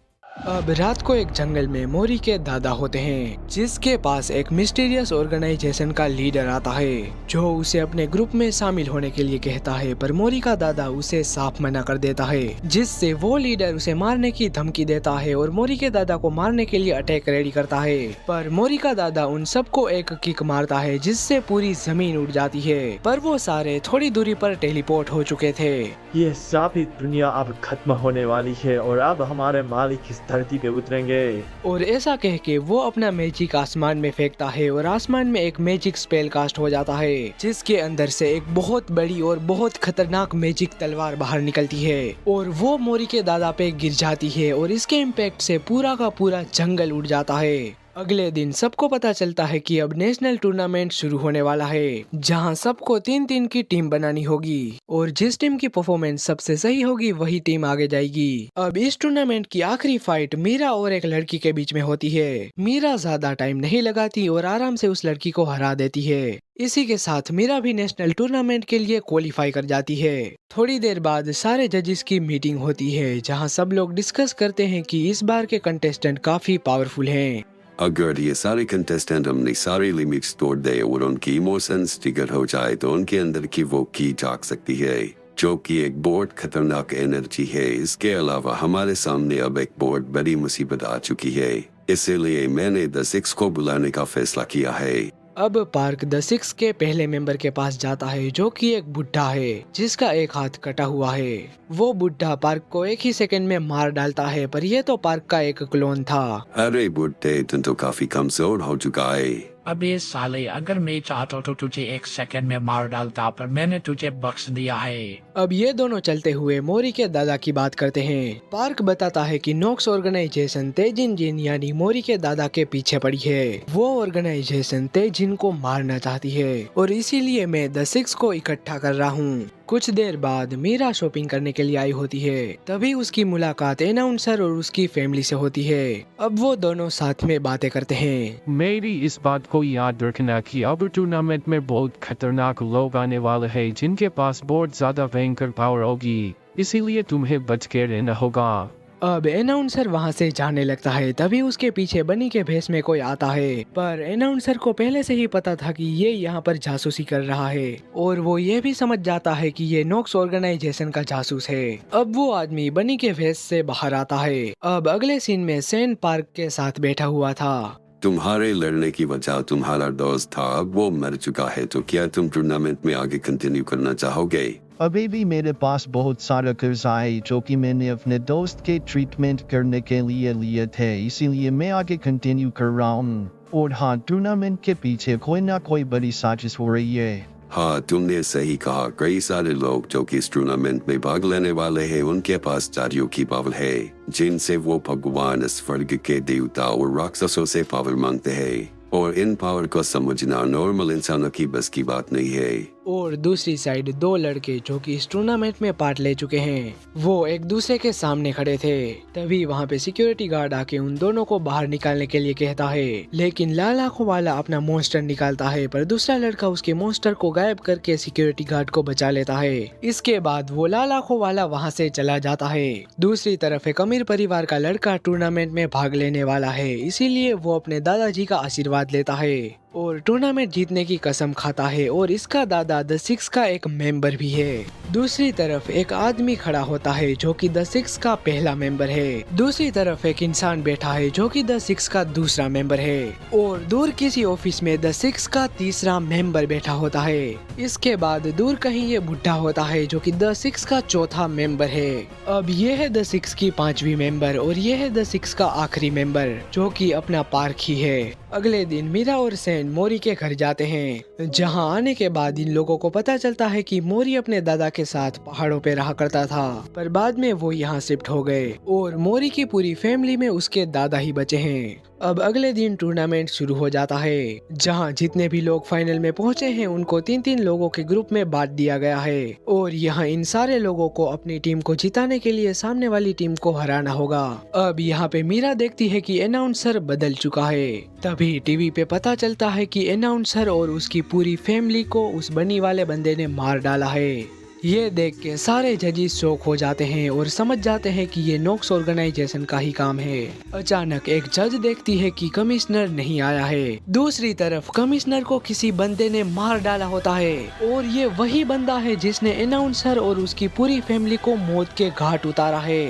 अब रात को एक जंगल में मोरी के दादा होते हैं, जिसके पास एक मिस्टीरियस ऑर्गेनाइजेशन का लीडर आता है, जो उसे अपने ग्रुप में शामिल होने के लिए कहता है। पर मोरी का दादा उसे साफ मना कर देता है, जिससे वो लीडर उसे मारने की धमकी देता है और मोरी के दादा को मारने के लिए अटैक रेडी करता है। पर मोरी का दादा उन सबको एक किक मारता है, जिससे पूरी जमीन उड़ जाती है। पर वो सारे थोड़ी दूरी पर टेलीपोर्ट हो चुके थे। ये सारी दुनिया अब खत्म होने वाली है और अब हमारे मालिक इस धरती पे उतरेंगे। और ऐसा कह के वो अपना मैजिक आसमान में फेंकता है और आसमान में एक मैजिक स्पेल कास्ट हो जाता है, जिसके अंदर से एक बहुत बड़ी और बहुत खतरनाक मैजिक तलवार बाहर निकलती है और वो मोरी के दादा पे गिर जाती है। और इसके इम्पैक्ट से पूरा का पूरा जंगल उड़ जाता है। अगले दिन सबको पता चलता है कि अब नेशनल टूर्नामेंट शुरू होने वाला है, जहां सबको 3-3 की टीम बनानी होगी और जिस टीम की परफॉर्मेंस सबसे सही होगी वही टीम आगे जाएगी। अब इस टूर्नामेंट की आखिरी फाइट मीरा और एक लड़की के बीच में होती है। मीरा ज्यादा टाइम नहीं लगाती और आराम से उस लड़की को हरा देती है। इसी के साथ मीरा भी नेशनल टूर्नामेंट के लिए क्वालिफाई कर जाती है। थोड़ी देर बाद सारे जजेस की मीटिंग होती है, जहां सब लोग डिस्कस करते हैं कि इस बार के कंटेस्टेंट काफी पावरफुल हैं। अगर ये सारे कंटेस्टेंट अपनी सारी लिमिट्स तोड़ दे और उनकी इमोशंस ट्रिगर हो जाए तो उनके अंदर की वो की जाग सकती है, जो कि एक बहुत खतरनाक एनर्जी है। इसके अलावा हमारे सामने अब एक बहुत बड़ी मुसीबत आ चुकी है, इसीलिए मैंने द सिक्स को बुलाने का फैसला किया है। अब पार्क द सिक्स के पहले मेंबर के पास जाता है, जो कि एक बुढ़ा है जिसका एक हाथ कटा हुआ है। वो बुढ़ा पार्क को एक ही सेकंड में मार डालता है, पर ये तो पार्क का एक क्लोन था। अरे बुढ़े, तुम तो काफी कमजोर हो चुका है। अबे साले, अगर मैं चाहता तो तुझे 1 सेकंड में मार डालता, पर मैंने तुझे बख्श दिया है। अब ये दोनों चलते हुए मोरी के दादा की बात करते हैं। पार्क बताता है कि नॉक्स ऑर्गेनाइजेशन तेजिन जिन यानी मोरी के दादा के पीछे पड़ी है। वो ऑर्गेनाइजेशन तेजिन को मारना चाहती है और इसीलिए मैं द सिक्स को इकट्ठा कर रहा हूँ। कुछ देर बाद मीरा शॉपिंग करने के लिए आई होती है, तभी उसकी मुलाकात अनाउंसर और उसकी फैमिली से होती है। अब वो दोनों साथ में बातें करते हैं। मेरी इस बात को याद रखना कि अब टूर्नामेंट में बहुत खतरनाक लोग आने वाले हैं, जिनके पास बहुत ज्यादा भयंकर पावर होगी, इसीलिए तुम्हें बच के रहना होगा। अब अनाउंसर वहाँ से जाने लगता है, तभी उसके पीछे बनी के भेस में कोई आता है। पर अनाउंसर को पहले से ही पता था कि ये यहाँ पर जासूसी कर रहा है और वो ये भी समझ जाता है कि ये नॉक्स ऑर्गेनाइजेशन का जासूस है। अब वो आदमी बनी के भेस से बाहर आता है। अब अगले सीन में सेन पार्क के साथ बैठा हुआ था। तुम्हारे लड़ने की वजह तुम्हारा दोस्त था, अब वो मर चुका है, तो क्या तुम टूर्नामेंट में आगे कंटिन्यू करना चाहोगे? अभी भी मेरे पास बहुत सारा कर्जा है जो कि मैंने अपने दोस्त के ट्रीटमेंट करने के लिए लिए थे, इसीलिए मैं आगे कंटिन्यू कर रहा हूँ। और हाँ, टूर्नामेंट के पीछे कोई ना कोई बड़ी साजिश हो रही है। हाँ, तुमने सही कहा। कई सारे लोग जो कि इस टूर्नामेंट में भाग लेने वाले हैं, उनके पास जादू की पावर है, जिनसे वो भगवान स्वर्ग के देवता और राक्षसों से पावर मांगते हैं। और इन पावर को समझना नॉर्मल इंसानों की बस की बात नहीं है। और दूसरी साइड दो लड़के जो कि इस टूर्नामेंट में पार्ट ले चुके हैं, वो एक दूसरे के सामने खड़े थे। तभी वहाँ पे सिक्योरिटी गार्ड आके उन दोनों को बाहर निकालने के लिए कहता है, लेकिन लाल आंखों वाला अपना मॉन्स्टर निकालता है, पर दूसरा लड़का उसके मॉन्स्टर को गायब करके सिक्योरिटी गार्ड को बचा लेता है। इसके बाद वो लाल आंखों वाला वहाँ से चला जाता है। दूसरी तरफ एक अमीर परिवार का लड़का टूर्नामेंट में भाग लेने वाला है, इसीलिए वो अपने दादाजी का आशीर्वाद लेता है और टूर्नामेंट जीतने की कसम खाता है, और इसका दादा द सिक्स का एक मेंबर भी है। दूसरी तरफ एक आदमी खड़ा होता है जो कि द सिक्स का पहला मेंबर है। दूसरी तरफ एक इंसान बैठा है जो कि द सिक्स का दूसरा मेंबर है, और दूर किसी ऑफिस में द सिक्स का तीसरा मेंबर बैठा होता है। इसके बाद दूर कहीं ये बुढ़ा होता है जो कि द सिक्स का चौथा मेंबर है। अब ये है द सिक्स की 5वीं मेंबर, और ये है द सिक्स का आखिरी मेंबर जो कि अपना पार्क ही है। अगले दिन मीरा और सैन मोरी के घर जाते हैं, जहां आने के बाद इन लोगों को पता चलता है कि मोरी अपने दादा के साथ पहाड़ों पे रहा करता था, पर बाद में वो यहाँ शिफ्ट हो गए और मोरी की पूरी फैमिली में उसके दादा ही बचे हैं। अब अगले दिन टूर्नामेंट शुरू हो जाता है, जहां जितने भी लोग फाइनल में पहुंचे हैं उनको 3-3 लोगों के ग्रुप में बांट दिया गया है, और यहाँ इन सारे लोगों को अपनी टीम को जिताने के लिए सामने वाली टीम को हराना होगा। अब यहाँ पे मीरा देखती है कि अनाउंसर बदल चुका है। तभी टीवी पे पता चलता है कि अनाउंसर और उसकी पूरी फैमिली को उस बनी वाले बंदे ने मार डाला है। ये देख के सारे जजेस शॉक हो जाते हैं और समझ जाते हैं कि ये नॉक्स ऑर्गेनाइजेशन का ही काम है। अचानक एक जज देखती है कि कमिश्नर नहीं आया है। दूसरी तरफ कमिश्नर को किसी बंदे ने मार डाला होता है, और ये वही बंदा है जिसने अनाउंसर और उसकी पूरी फैमिली को मौत के घाट उतारा है।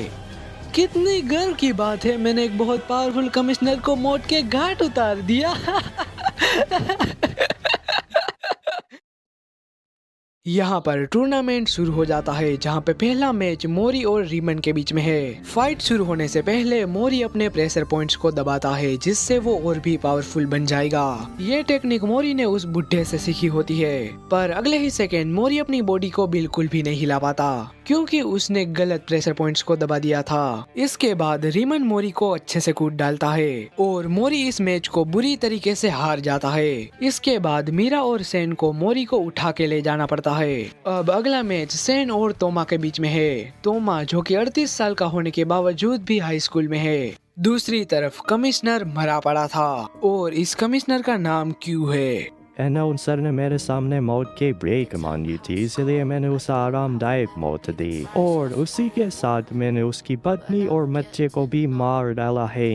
कितनी गर्व की बात है, मैंने एक बहुत पावरफुल कमिश्नर को मौत के घाट उतार दिया। यहाँ पर टूर्नामेंट शुरू हो जाता है, जहाँ पे पहला मैच मोरी और रीमन के बीच में है। फाइट शुरू होने से पहले मोरी अपने प्रेशर पॉइंट्स को दबाता है, जिससे वो और भी पावरफुल बन जाएगा। ये टेक्निक मोरी ने उस बुढ़े से सीखी होती है, पर अगले ही सेकेंड मोरी अपनी बॉडी को बिल्कुल भी नहीं हिला पाता, क्योंकि उसने गलत प्रेशर पॉइंट्स को दबा दिया था। इसके बाद रीमन मोरी को अच्छे से कूट डालता है, और मोरी इस मैच को बुरी तरीके से हार जाता है। इसके बाद मीरा और सैन को मोरी को उठा के ले जाना पड़ता है। अब अगला मैच सैन और तोमा के बीच में है। तोमा जो कि 38 साल का होने के बावजूद भी हाई स्कूल में है। दूसरी तरफ कमिश्नर मरा पड़ा था, और इस कमिश्नर का नाम क्यू है। अनाउंसर ने मेरे सामने मौत के ब्रेक मांगी थी, इसलिए मैंने उसे आरामदायक मौत दी, और उसी के साथ मैंने उसकी पत्नी और बच्चे को भी मार डाला है।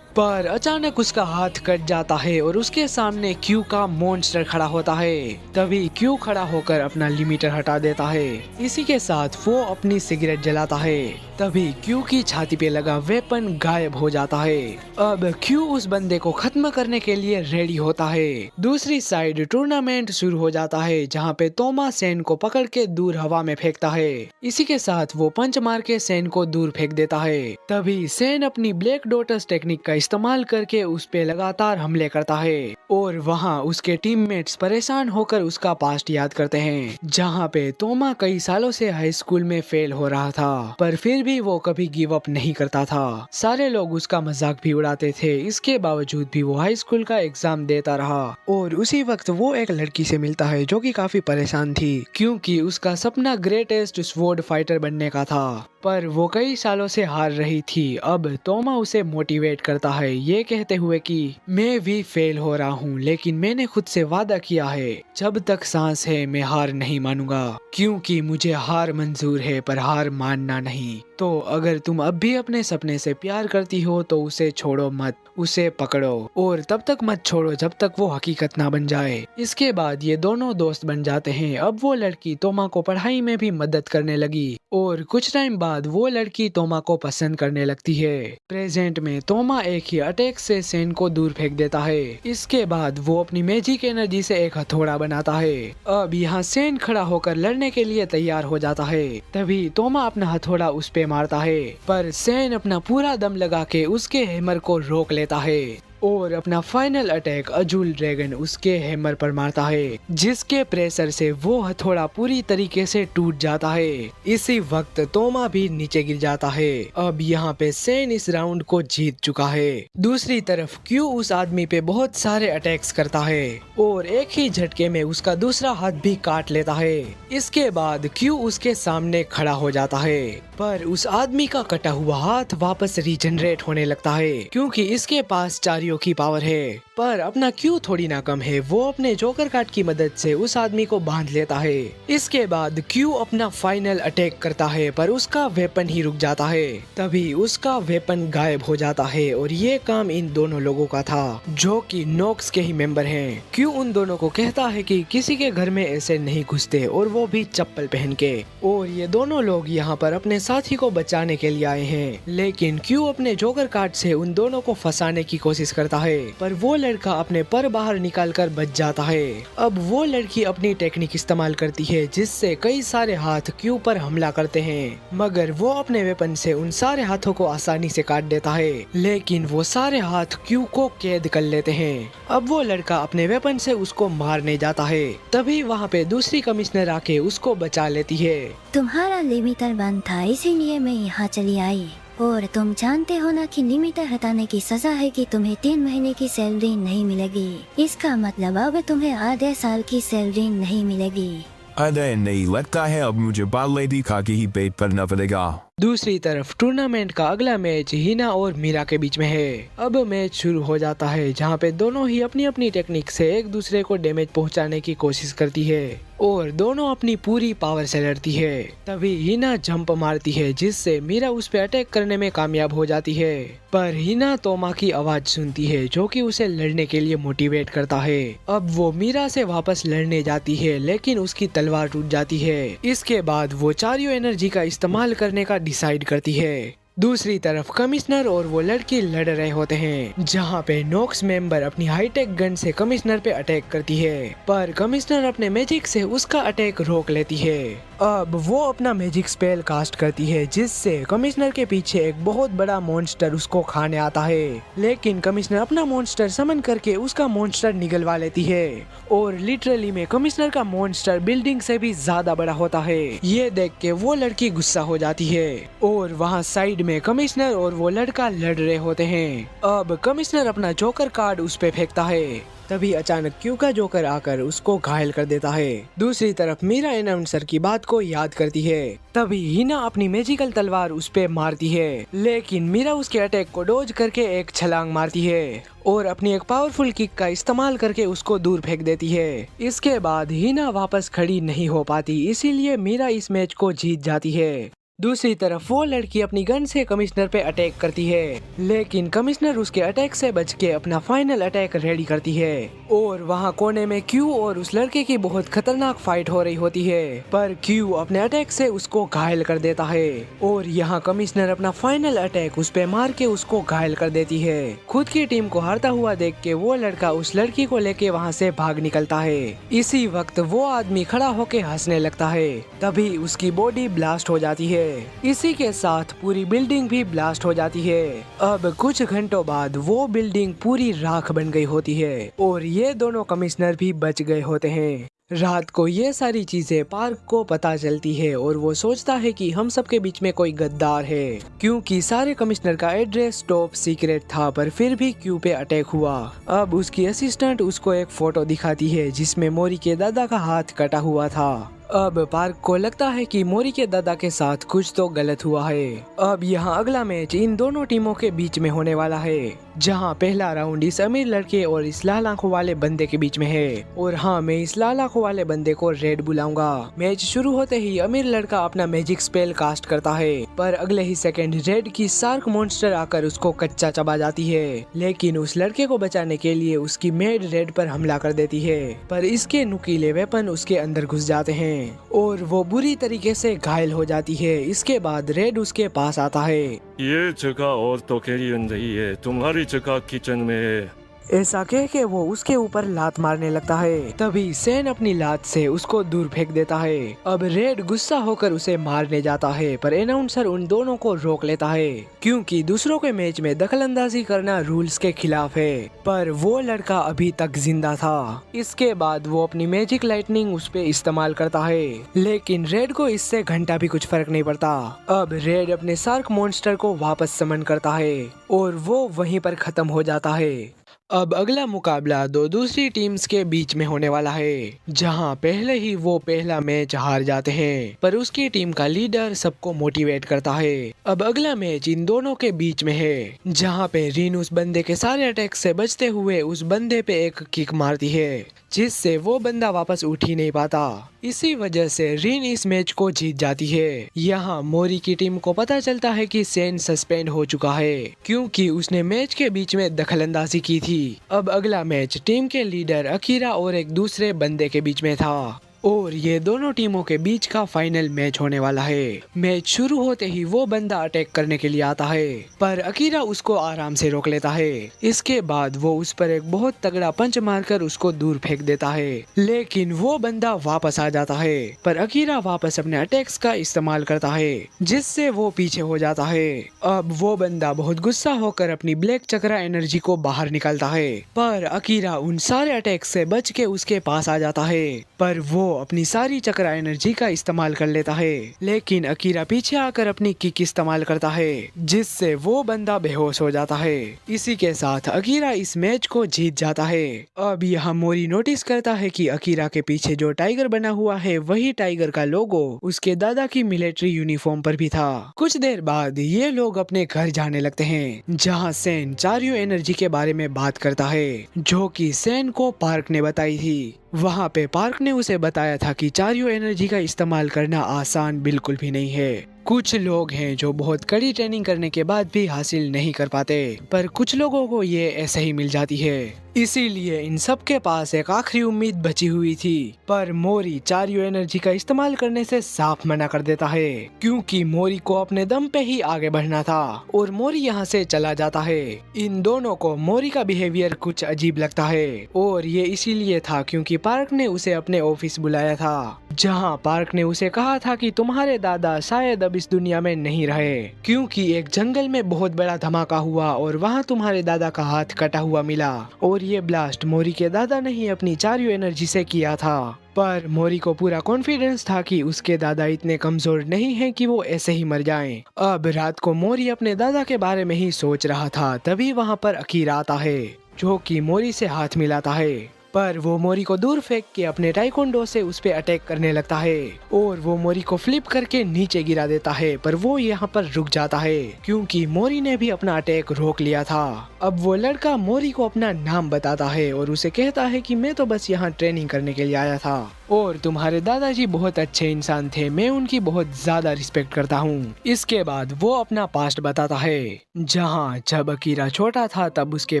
पर अचानक उसका हाथ कट जाता है और उसके सामने क्यू का मॉन्स्टर खड़ा होता है। तभी क्यू खड़ा होकर अपना लिमिटर हटा देता है। इसी के साथ वो अपनी सिगरेट जलाता है। तभी क्यू की छाती पे लगा वेपन गायब हो जाता है। अब क्यू उस बंदे को खत्म करने के लिए रेडी होता है। दूसरी साइड टूर्नामेंट शुरू हो जाता है, जहाँ पे तोमा सैन को पकड़ के दूर हवा में फेंकता है। इसी के साथ वो पंच मार के सैन को दूर फेंक देता है। तभी सैन अपनी ब्लैक डॉटर्स टेक्निक का इस्तेमाल करके उस पे लगातार हमले करता है, और वहाँ उसके टीममेट्स परेशान होकर उसका पास्ट याद करते हैं, जहाँ पे तोमा कई सालों से हाई स्कूल में फेल हो रहा था, पर फिर भी वो कभी गिव अप नहीं करता था। सारे लोग उसका मजाक भी उड़ाते थे, इसके बावजूद भी वो हाई स्कूल का एग्जाम देता रहा। और उसी वक्त वो एक लड़की से मिलता है जो कि काफी परेशान थी, क्योंकि उसका सपना ग्रेटेस्ट स्वॉर्ड फाइटर बनने का था, पर वो कई सालों से हार रही थी। अब तोमा उसे मोटिवेट करता है, ये कहते हुए कि मैं भी फेल हो रहा हूँ, लेकिन मैंने खुद से वादा किया है जब तक सांस है मैं हार नहीं मानूंगा, क्योंकि मुझे हार मंजूर है पर हार मानना नहीं। तो अगर तुम अब भी अपने सपने से प्यार करती हो तो उसे छोड़ो मत, उसे पकड़ो, और तब तक मत छोड़ो जब तक वो हकीकत ना बन जाए। इसके बाद ये दोनों दोस्त बन जाते हैं। अब वो लड़की तोमा को पढ़ाई में भी मदद करने लगी, और कुछ टाइम बाद वो लड़की तोमा को पसंद करने लगती है। प्रेजेंट में तोमा एक ही अटैक से सैन को दूर फेंक देता है। इसके बाद वो अपनी मैजिक एनर्जी से एक हथौड़ा बनाता है। अब यहाँ सैन खड़ा होकर लड़ने के लिए तैयार हो जाता है। तभी तोमा अपना हथौड़ा उस पे मारता है, पर सैन अपना पूरा दम लगा के उसके हैमर को रोक लेता है। और अपना फाइनल अटैक अजूल ड्रैगन उसके हैमर पर मारता है, जिसके प्रेशर से वो हथौड़ा पूरी तरीके से टूट जाता है। इसी वक्त तोमा भी नीचे गिर जाता है। अब यहाँ पे सेन इस राउंड को जीत चुका है। दूसरी तरफ क्यू उस आदमी पे बहुत सारे अटैक्स करता है और एक ही झटके में उसका दूसरा हाथ भी काट लेता है। इसके बाद क्यू उसके सामने खड़ा हो जाता है, पर उस आदमी का कटा हुआ हाथ वापस रीजनरेट होने लगता है क्योंकि इसके पास चारियों की पावर है। पर अपना क्यू थोड़ी ना कम है, वो अपने जोकर कार्ड की मदद से उस आदमी को बांध लेता है। इसके बाद क्यू अपना फाइनल अटैक करता है, पर उसका वेपन ही रुक जाता है। तभी उसका वेपन गायब हो जाता है और ये काम इन दोनों लोगों का था जो कि नॉक्स के ही मेंबर हैं। क्यू उन दोनों को कहता है कि किसी के घर में ऐसे नहीं घुसते, और वो भी चप्पल पहन के। और ये दोनों लोग यहाँ पर अपने साथी को बचाने के लिए आए हैं, लेकिन क्यू अपने जोकर कार्ड से उन दोनों को फंसाने की कोशिश करता है, पर वो लड़का अपने पर बाहर निकालकर बच जाता है। अब वो लड़की अपनी टेक्निक इस्तेमाल करती है, जिससे कई सारे हाथ क्यू पर हमला करते हैं, मगर वो अपने वेपन से उन सारे हाथों को आसानी से काट देता है। लेकिन वो सारे हाथ क्यू को कैद कर लेते हैं। अब वो लड़का अपने वेपन से उसको मारने जाता है, तभी वहाँ पे दूसरी कमिश्नर आके उसको बचा लेती है। तुम्हारा लिमिटर बंद था, इसीलिए मैं यहाँ चली आई। और तुम जानते हो ना कि लिमिटर हटाने की सजा है कि तुम्हें 3 महीने की सैलरी नहीं मिलेगी। इसका मतलब अब तुम्हें आधे साल की सैलरी नहीं मिलेगी। अरे नहीं, लगता है अब मुझे बाल लेडी खा के ही पेट भरना पड़ेगा। दूसरी तरफ टूर्नामेंट का अगला मैच हिना और मीरा के बीच में है। अब मैच शुरू हो जाता है, जहाँ पे दोनों ही अपनी अपनी टेक्निक से एक दूसरे को डैमेज पहुंचाने की कोशिश करती है और दोनों अपनी पूरी पावर से लड़ती है। तभी हिना जंप मारती है, जिससे मीरा उस पे अटैक करने में कामयाब हो जाती है। पर हिना तोमा की आवाज सुनती है, जो कि उसे लड़ने के लिए मोटिवेट करता है। अब वो मीरा से वापस लड़ने जाती है, लेकिन उसकी तलवार टूट जाती है। इसके बाद वो चारियों एनर्जी का इस्तेमाल करने का डिसाइड करती है। दूसरी तरफ कमिश्नर और वो लड़की लड़ रहे होते हैं, जहाँ पे नॉक्स मेंबर अपनी हाईटेक गन से कमिश्नर पे अटैक करती है, पर कमिश्नर अपने मैजिक से उसका अटैक रोक लेती है। अब वो अपना मैजिक स्पेल कास्ट करती है, जिससे कमिश्नर के पीछे एक बहुत बड़ा मॉन्स्टर उसको खाने आता है, लेकिन कमिश्नर अपना मॉन्स्टर समन करके उसका मॉन्स्टर निगलवा लेती है और लिटरली में कमिश्नर का मॉन्स्टर बिल्डिंग से भी ज्यादा बड़ा होता है। ये देख के वो लड़की गुस्सा हो जाती है और वहाँ साइड में कमिश्नर और वो लड़का लड़ रहे होते हैं। अब कमिश्नर अपना जोकर कार्ड उस पे फेंकता है, तभी अचानक क्यू का जोकर आकर उसको घायल कर देता है। दूसरी तरफ मीरा अनाउंसर की बात को याद करती है, तभी हिना अपनी मैजिकल तलवार उस पे मारती है, लेकिन मीरा उसके अटैक को डॉज करके एक छलांग मारती है और अपनी एक पावरफुल किक का इस्तेमाल करके उसको दूर फेंक देती है। इसके बाद हिना वापस खड़ी नहीं हो पाती, इसीलिए मीरा इस मैच को जीत जाती है। दूसरी तरफ वो लड़की अपनी गन से कमिश्नर पे अटैक करती है, लेकिन कमिश्नर उसके अटैक से बच के अपना फाइनल अटैक रेडी करती है और वहाँ कोने में क्यू और उस लड़के की बहुत खतरनाक फाइट हो रही होती है, पर क्यू अपने अटैक से उसको घायल कर देता है और यहाँ कमिश्नर अपना फाइनल अटैक उस पे मार के उसको घायल कर देती है। खुद की टीम को हारता हुआ देख के वो लड़का उस लड़की को लेके वहाँ से भाग निकलता है। इसी वक्त वो आदमी खड़ा होके हंसने लगता है, तभी उसकी बॉडी ब्लास्ट हो जाती है। इसी के साथ पूरी बिल्डिंग भी ब्लास्ट हो जाती है। अब कुछ घंटों बाद वो बिल्डिंग पूरी राख बन गई होती है और ये दोनों कमिश्नर भी बच गए होते हैं। रात को ये सारी चीजें पार्क को पता चलती है और वो सोचता है कि हम सबके बीच में कोई गद्दार है, क्योंकि सारे कमिश्नर का एड्रेस टॉप सीक्रेट था, पर फिर भी क्यू पे अटैक हुआ। अब उसकी असिस्टेंट उसको एक फोटो दिखाती है, जिसमें मोरी के दादा का हाथ कटा हुआ था। अब पार्क को लगता है कि मोरी के दादा के साथ कुछ तो गलत हुआ है। अब यहाँ अगला मैच इन दोनों टीमों के बीच में होने वाला है, जहाँ पहला राउंड इस अमीर लड़के और इस लाल आंखों वाले बंदे के बीच में है। और हाँ, मैं इस लाल आंखों वाले बंदे को रेड बुलाऊंगा। मैच शुरू होते ही अमीर लड़का अपना मैजिक स्पेल कास्ट करता है, पर अगले ही सेकंड रेड की शार्क मॉन्स्टर आकर उसको कच्चा चबा जाती है, लेकिन उस लड़के को बचाने के लिए उसकी मेड रेड पर हमला कर देती है, पर इसके नुकीले वेपन उसके अंदर घुस जाते हैं और वो बुरी तरीके से घायल हो जाती है। इसके बाद रेड उसके पास आता है। ये जगह औरतों के लिए नहीं है, तुम्हारी जगह किचन में है। ऐसा कह के वो उसके ऊपर लात मारने लगता है। तभी सेन अपनी लात से उसको दूर फेंक देता है। अब रेड गुस्सा होकर उसे मारने जाता है, पर अनाउंसर उन दोनों को रोक लेता है क्योंकि दूसरों के मैच में दखलंदाजी करना रूल्स के खिलाफ है। पर वो लड़का अभी तक जिंदा था। इसके बाद वो अपनी मैजिक लाइटनिंग उस पे इस्तेमाल करता है, लेकिन रेड को इससे घंटा भी कुछ फर्क नहीं पड़ता। अब रेड अपने शार्क मॉन्स्टर को वापस समन करता है और वो वहीं पर खत्म हो जाता है। अब अगला मुकाबला दो दूसरी टीम्स के बीच में होने वाला है, जहां पहले ही वो पहला मैच हार जाते हैं, पर उसकी टीम का लीडर सबको मोटिवेट करता है। अब अगला मैच इन दोनों के बीच में है, जहां पे रीन उस बंदे के सारे अटैक से बचते हुए उस बंदे पे एक किक मारती है, जिससे वो बंदा वापस उठ ही नहीं पाता। इसी वजह से रीन इस मैच को जीत जाती है। यहाँ मोरी की टीम को पता चलता है कि सेन सस्पेंड हो चुका है क्योंकि उसने मैच के बीच में दखलंदाजी की थी। अब अगला मैच टीम के लीडर अकीरा और एक दूसरे बंदे के बीच में था और ये दोनों टीमों के बीच का फाइनल मैच होने वाला है। मैच शुरू होते ही वो बंदा अटैक करने के लिए आता है, पर अकीरा उसको आराम से रोक लेता है। इसके बाद वो उस पर एक बहुत तगड़ा पंच मारकर उसको दूर फेंक देता है, लेकिन वो बंदा वापस आ जाता है। पर अकीरा वापस अपने अटैक्स का इस्तेमाल करता है, जिससे वो पीछे हो जाता है। अब वो बंदा बहुत गुस्सा होकर अपनी ब्लैक चक्रा एनर्जी को बाहर निकालता है, पर अकीरा उन सारे अटैक से बच के उसके पास आ जाता है। पर वो अपनी सारी चक्रा एनर्जी का इस्तेमाल कर लेता है, लेकिन अकीरा पीछे आकर अपनी किक इस्तेमाल करता है, जिससे वो बंदा बेहोश हो जाता है। इसी के साथ अकीरा इस मैच को जीत जाता है। अब यहाँ मोरी नोटिस करता है कि अकीरा के पीछे जो टाइगर बना हुआ है वही टाइगर का लोगो उसके दादा की मिलिट्री यूनिफॉर्म पर भी था। कुछ देर बाद ये लोग अपने घर जाने लगते हैं, जहाँ सेन चारियो एनर्जी के बारे में बात करता है, जो कि सेन को पार्क ने बताई थी। वहाँ पे पार्क ने उसे बताया था कि चारियो एनर्जी का इस्तेमाल करना आसान बिल्कुल भी नहीं है। कुछ लोग हैं जो बहुत कड़ी ट्रेनिंग करने के बाद भी हासिल नहीं कर पाते, पर कुछ लोगों को ये ऐसे ही मिल जाती है। इसीलिए इन सब के पास एक आखिरी उम्मीद बची हुई थी, पर मोरी चारियो एनर्जी का इस्तेमाल करने से साफ मना कर देता है, क्योंकि मोरी को अपने दम पे ही आगे बढ़ना था और मोरी यहाँ से चला जाता है। इन दोनों को मोरी का बिहेवियर कुछ अजीब लगता है, और ये इसीलिए था क्योंकि पार्क ने उसे अपने ऑफिस बुलाया था, जहाँ पार्क ने उसे कहा था कि तुम्हारे दादा शायद अब इस दुनिया में नहीं रहे, क्योंकि एक जंगल में बहुत बड़ा धमाका हुआ और वहाँ तुम्हारे दादा का हाथ कटा हुआ मिला, और ये ब्लास्ट मोरी के दादा ने ही अपनी चारियो एनर्जी से किया था। पर मोरी को पूरा कॉन्फिडेंस था कि उसके दादा इतने कमजोर नहीं हैं कि वो ऐसे ही मर जाएं। अब रात को मोरी अपने दादा के बारे में ही सोच रहा था, तभी वहाँ पर अकीरा आता है, जो कि मोरी से हाथ मिलाता है। पर वो मोरी को दूर फेंक के अपने टाइकोंडो से उस पे अटैक करने लगता है और वो मोरी को फ्लिप करके नीचे गिरा देता है, पर वो यहाँ पर रुक जाता है क्योंकि मोरी ने भी अपना अटैक रोक लिया था। अब वो लड़का मोरी को अपना नाम बताता है और उसे कहता है कि मैं तो बस यहाँ ट्रेनिंग करने के लिए आया था और तुम्हारे दादाजी बहुत अच्छे इंसान थे, मैं उनकी बहुत ज्यादा रिस्पेक्ट करता हूँ। इसके बाद वो अपना पास्ट बताता है, जहाँ जब अकीरा छोटा था तब उसके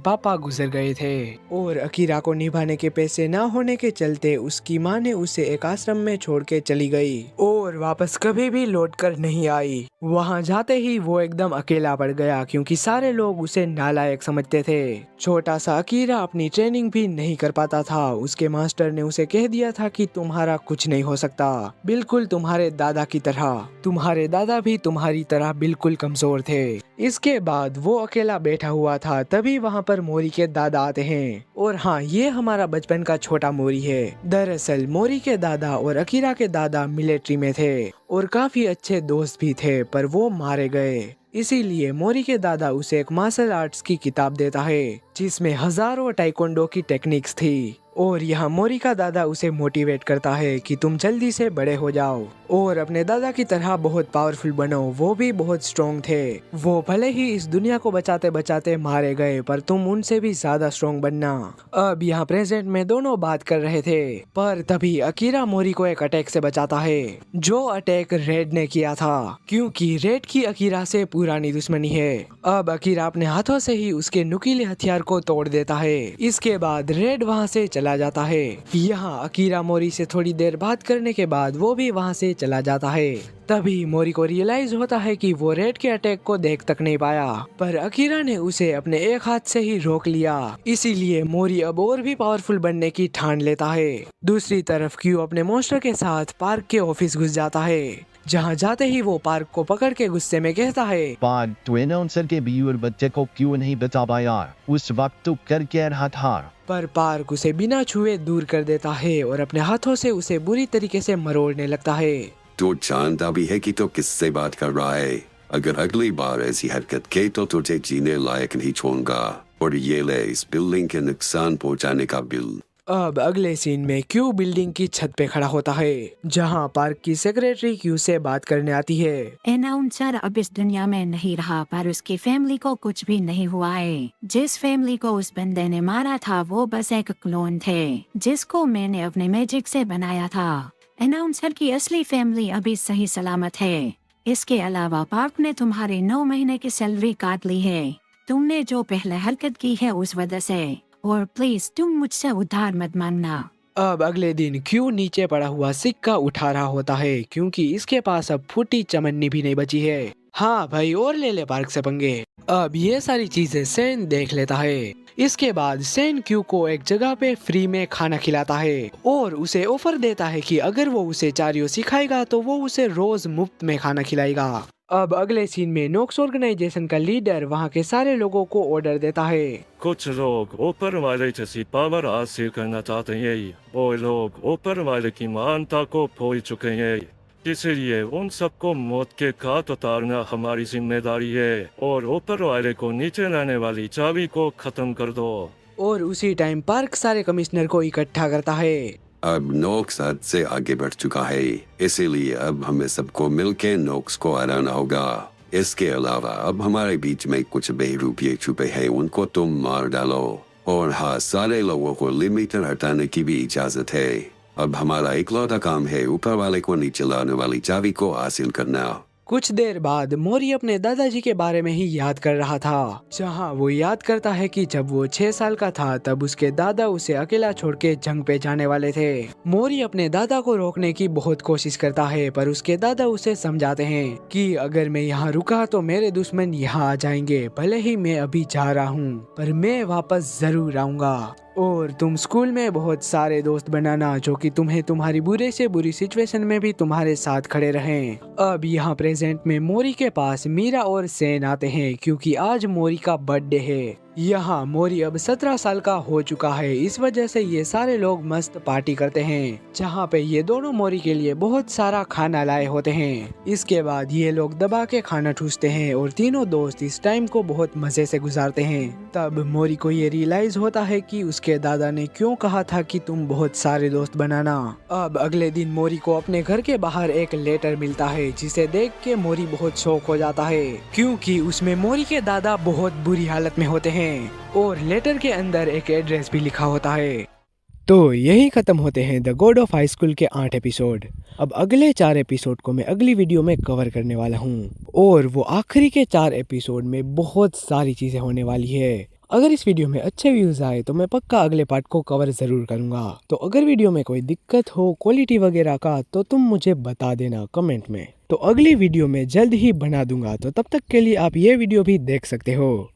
पापा गुजर गए थे और अकीरा को निभाने के पैसे ना होने के चलते उसकी माँ ने उसे एक आश्रम में छोड़ के चली गई और वापस कभी भी लौट कर नहीं आई। वहाँ जाते ही वो एकदम अकेला पड़ गया क्योंकि सारे लोग उसे नालायक समझते थे। छोटा सा अकीरा अपनी ट्रेनिंग भी नहीं कर पाता था। उसके मास्टर ने उसे कह दिया था कि तुम्हारा कुछ नहीं हो सकता, बिल्कुल तुम्हारे दादा की तरह। तुम्हारे दादा भी तुम्हारी तरह बिल्कुल कमजोर थे। इसके बाद वो अकेला बैठा हुआ था, तभी वहाँ पर मोरी के दादा आते हैं। और हाँ, ये हमारा बचपन का छोटा मोरी है। दरअसल मोरी के दादा और अकीरा के दादा मिलिट्री में थे और काफी अच्छे दोस्त भी थे, पर वो मारे गए। इसीलिए मोरी के दादा उसे एक मार्शल आर्ट्स की किताब देता है जिसमें हजारों टाइकोंडो की टेक्निक्स थी। और यहाँ मोरी का दादा उसे मोटिवेट करता है कि तुम जल्दी से बड़े हो जाओ और अपने दादा की तरह बहुत पावरफुल बनो। वो भी बहुत स्ट्रॉन्ग थे। वो भले ही इस दुनिया को बचाते बचाते मारे गए, पर तुम उनसे भी ज्यादा स्ट्रॉन्ग बनना। अब यहाँ प्रेजेंट में दोनों बात कर रहे थे, पर तभी अकीरा मोरी को एक अटैक से बचाता है, जो अटैक रेड ने किया था, क्योंकि रेड की अकीरा से पुरानी दुश्मनी है। अब अकीरा अपने हाथों से ही उसके नुकीले हथियार को तोड़ देता है। इसके बाद रेड वहाँ से चला जाता है। यहाँ अकीरा मोरी से थोड़ी देर बात करने के बाद वो भी वहाँ से चला जाता है। तभी मोरी को रियलाइज होता है कि वो रेड के अटैक को देख तक नहीं पाया, पर अकीरा ने उसे अपने एक हाथ से ही रोक लिया। इसीलिए मोरी अब और भी पावरफुल बनने की ठान लेता है। दूसरी तरफ क्यू अपने मॉन्स्टर के साथ पार्क के ऑफिस घुस जाता है, जहाँ जाते ही वो पार्क को पकड़ के गुस्से में कहता है, बाद तो अनाउंसर के बीयर बच्चे को क्यों नहीं बता पाया, उस वक्त तो कर क्या रहा था। पर पार्क उसे बिना छुए दूर कर देता है और अपने हाथों से उसे बुरी तरीके से मरोड़ने लगता है। तो जानता भी है कि तो किससे बात कर रहा है। अगर अगली बार ऐसी हरकत के तो तुझे जीने लायक नहीं छोड़ूंगा, और ये ले इस बिल्डिंग के नुकसान पहुंचाने का बिल। अब अगले सीन में क्यू बिल्डिंग की छत पे खड़ा होता है, जहां पार्क की सेक्रेटरी क्यू से बात करने आती है। अनाउंसर अब इस दुनिया में नहीं रहा, पर उसकी फैमिली को कुछ भी नहीं हुआ है। जिस फैमिली को उस बंदे ने मारा था वो बस एक क्लोन थे, जिसको मैंने अपने मैजिक से बनाया था। अनाउंसर की असली फैमिली अभी सही सलामत है। इसके अलावा पार्क ने तुम्हारी 9 महीने की सैलरी काट ली है। तुमने जो पहले हरकत की है उस वजह से, और प्लीज तुम मुझसे उधार मत मांगना। अब अगले दिन क्यू नीचे पड़ा हुआ सिक्का उठा रहा होता है, क्योंकि इसके पास अब फूटी चमन्नी भी नहीं बची है। हाँ भाई, और ले ले पार्क से पंगे। अब ये सारी चीजें सेन देख लेता है। इसके बाद सेन क्यू को एक जगह पे फ्री में खाना खिलाता है और उसे ऑफर देता है कि अगर वो उसे चारियो सिखाएगा तो वो उसे रोज मुफ्त में खाना खिलाएगा। अब अगले सीन में नोक्स ऑर्गेनाइजेशन का लीडर वहाँ के सारे लोगों को ऑर्डर देता है। कुछ लोग ऊपर वाले जैसी पावर हासिल करना चाहते हैं, वो लोग ऊपर वाले की मानता को भूल चुके हैं। इसलिए उन सबको मौत के घाट उतारना हमारी जिम्मेदारी है, और ऊपर वाले को नीचे लाने वाली चाबी को खत्म कर दो। और उसी टाइम पार्क सारे कमिश्नर को इकट्ठा करता है। अब नोक्स हद से आगे बढ़ चुका है, इसीलिए अब हमें सबको मिलकर नोक्स को हराना होगा। इसके अलावा अब हमारे बीच में कुछ बेरूपिये छुपे हैं, उनको तुम मार डालो। और हाँ, सारे लोगों को लिमिटर हटाने की भी इजाजत है। अब हमारा इकलौता काम है ऊपर वाले को नीचे लाने वाली चाबी को हासिल करना। कुछ देर बाद मोरी अपने दादाजी के बारे में ही याद कर रहा था, जहां वो याद करता है कि जब वो 6 साल का था तब उसके दादा उसे अकेला छोड़ के जंग पे जाने वाले थे। मोरी अपने दादा को रोकने की बहुत कोशिश करता है, पर उसके दादा उसे समझाते हैं कि अगर मैं यहाँ रुका तो मेरे दुश्मन यहाँ आ जाएंगे। भले ही मैं अभी जा रहा हूँ, पर मैं वापस जरूर आऊंगा। और तुम स्कूल में बहुत सारे दोस्त बनाना जो कि तुम्हें तुम्हारी बुरे से बुरी सिचुएशन में भी तुम्हारे साथ खड़े रहें। अब यहाँ प्रेजेंट में मोरी के पास मीरा और सेन आते हैं, क्योंकि आज मोरी का बर्थडे है। यहाँ मोरी अब 17 साल का हो चुका है, इस वजह से ये सारे लोग मस्त पार्टी करते हैं, जहाँ पे ये दोनों मोरी के लिए बहुत सारा खाना लाए होते हैं। इसके बाद ये लोग दबा के खाना ठूसते हैं और तीनों दोस्त इस टाइम को बहुत मजे से गुजारते हैं। तब मोरी को ये रियलाइज होता है कि उसके दादा ने क्यों कहा था कि तुम बहुत सारे दोस्त बनाना। अब अगले दिन मोरी को अपने घर के बाहर एक लेटर मिलता है, जिसे देख के मोरी बहुत शौक हो जाता है, क्योंकि उसमें मोरी के दादा बहुत बुरी हालत में होते हैं और लेटर के अंदर एक एड्रेस भी लिखा होता है। तो यही खत्म होते हैं the God of high school के 8 एपिसोड। अब अगले 4 एपिसोड को मैं अगली वीडियो में कवर करने वाला हूँ, और वो आखिरी के 4 एपिसोड में बहुत सारी चीजें होने वाली है। अगर इस वीडियो में अच्छे व्यूज आए तो मैं पक्का अगले पार्ट को कवर जरूर करूंगा। तो अगर वीडियो में कोई दिक्कत हो क्वालिटी वगैरह का तो तुम मुझे बता देना कमेंट में, तो अगली वीडियो में जल्द ही बना दूंगा। तो तब तक के लिए आप ये वीडियो भी देख सकते हो।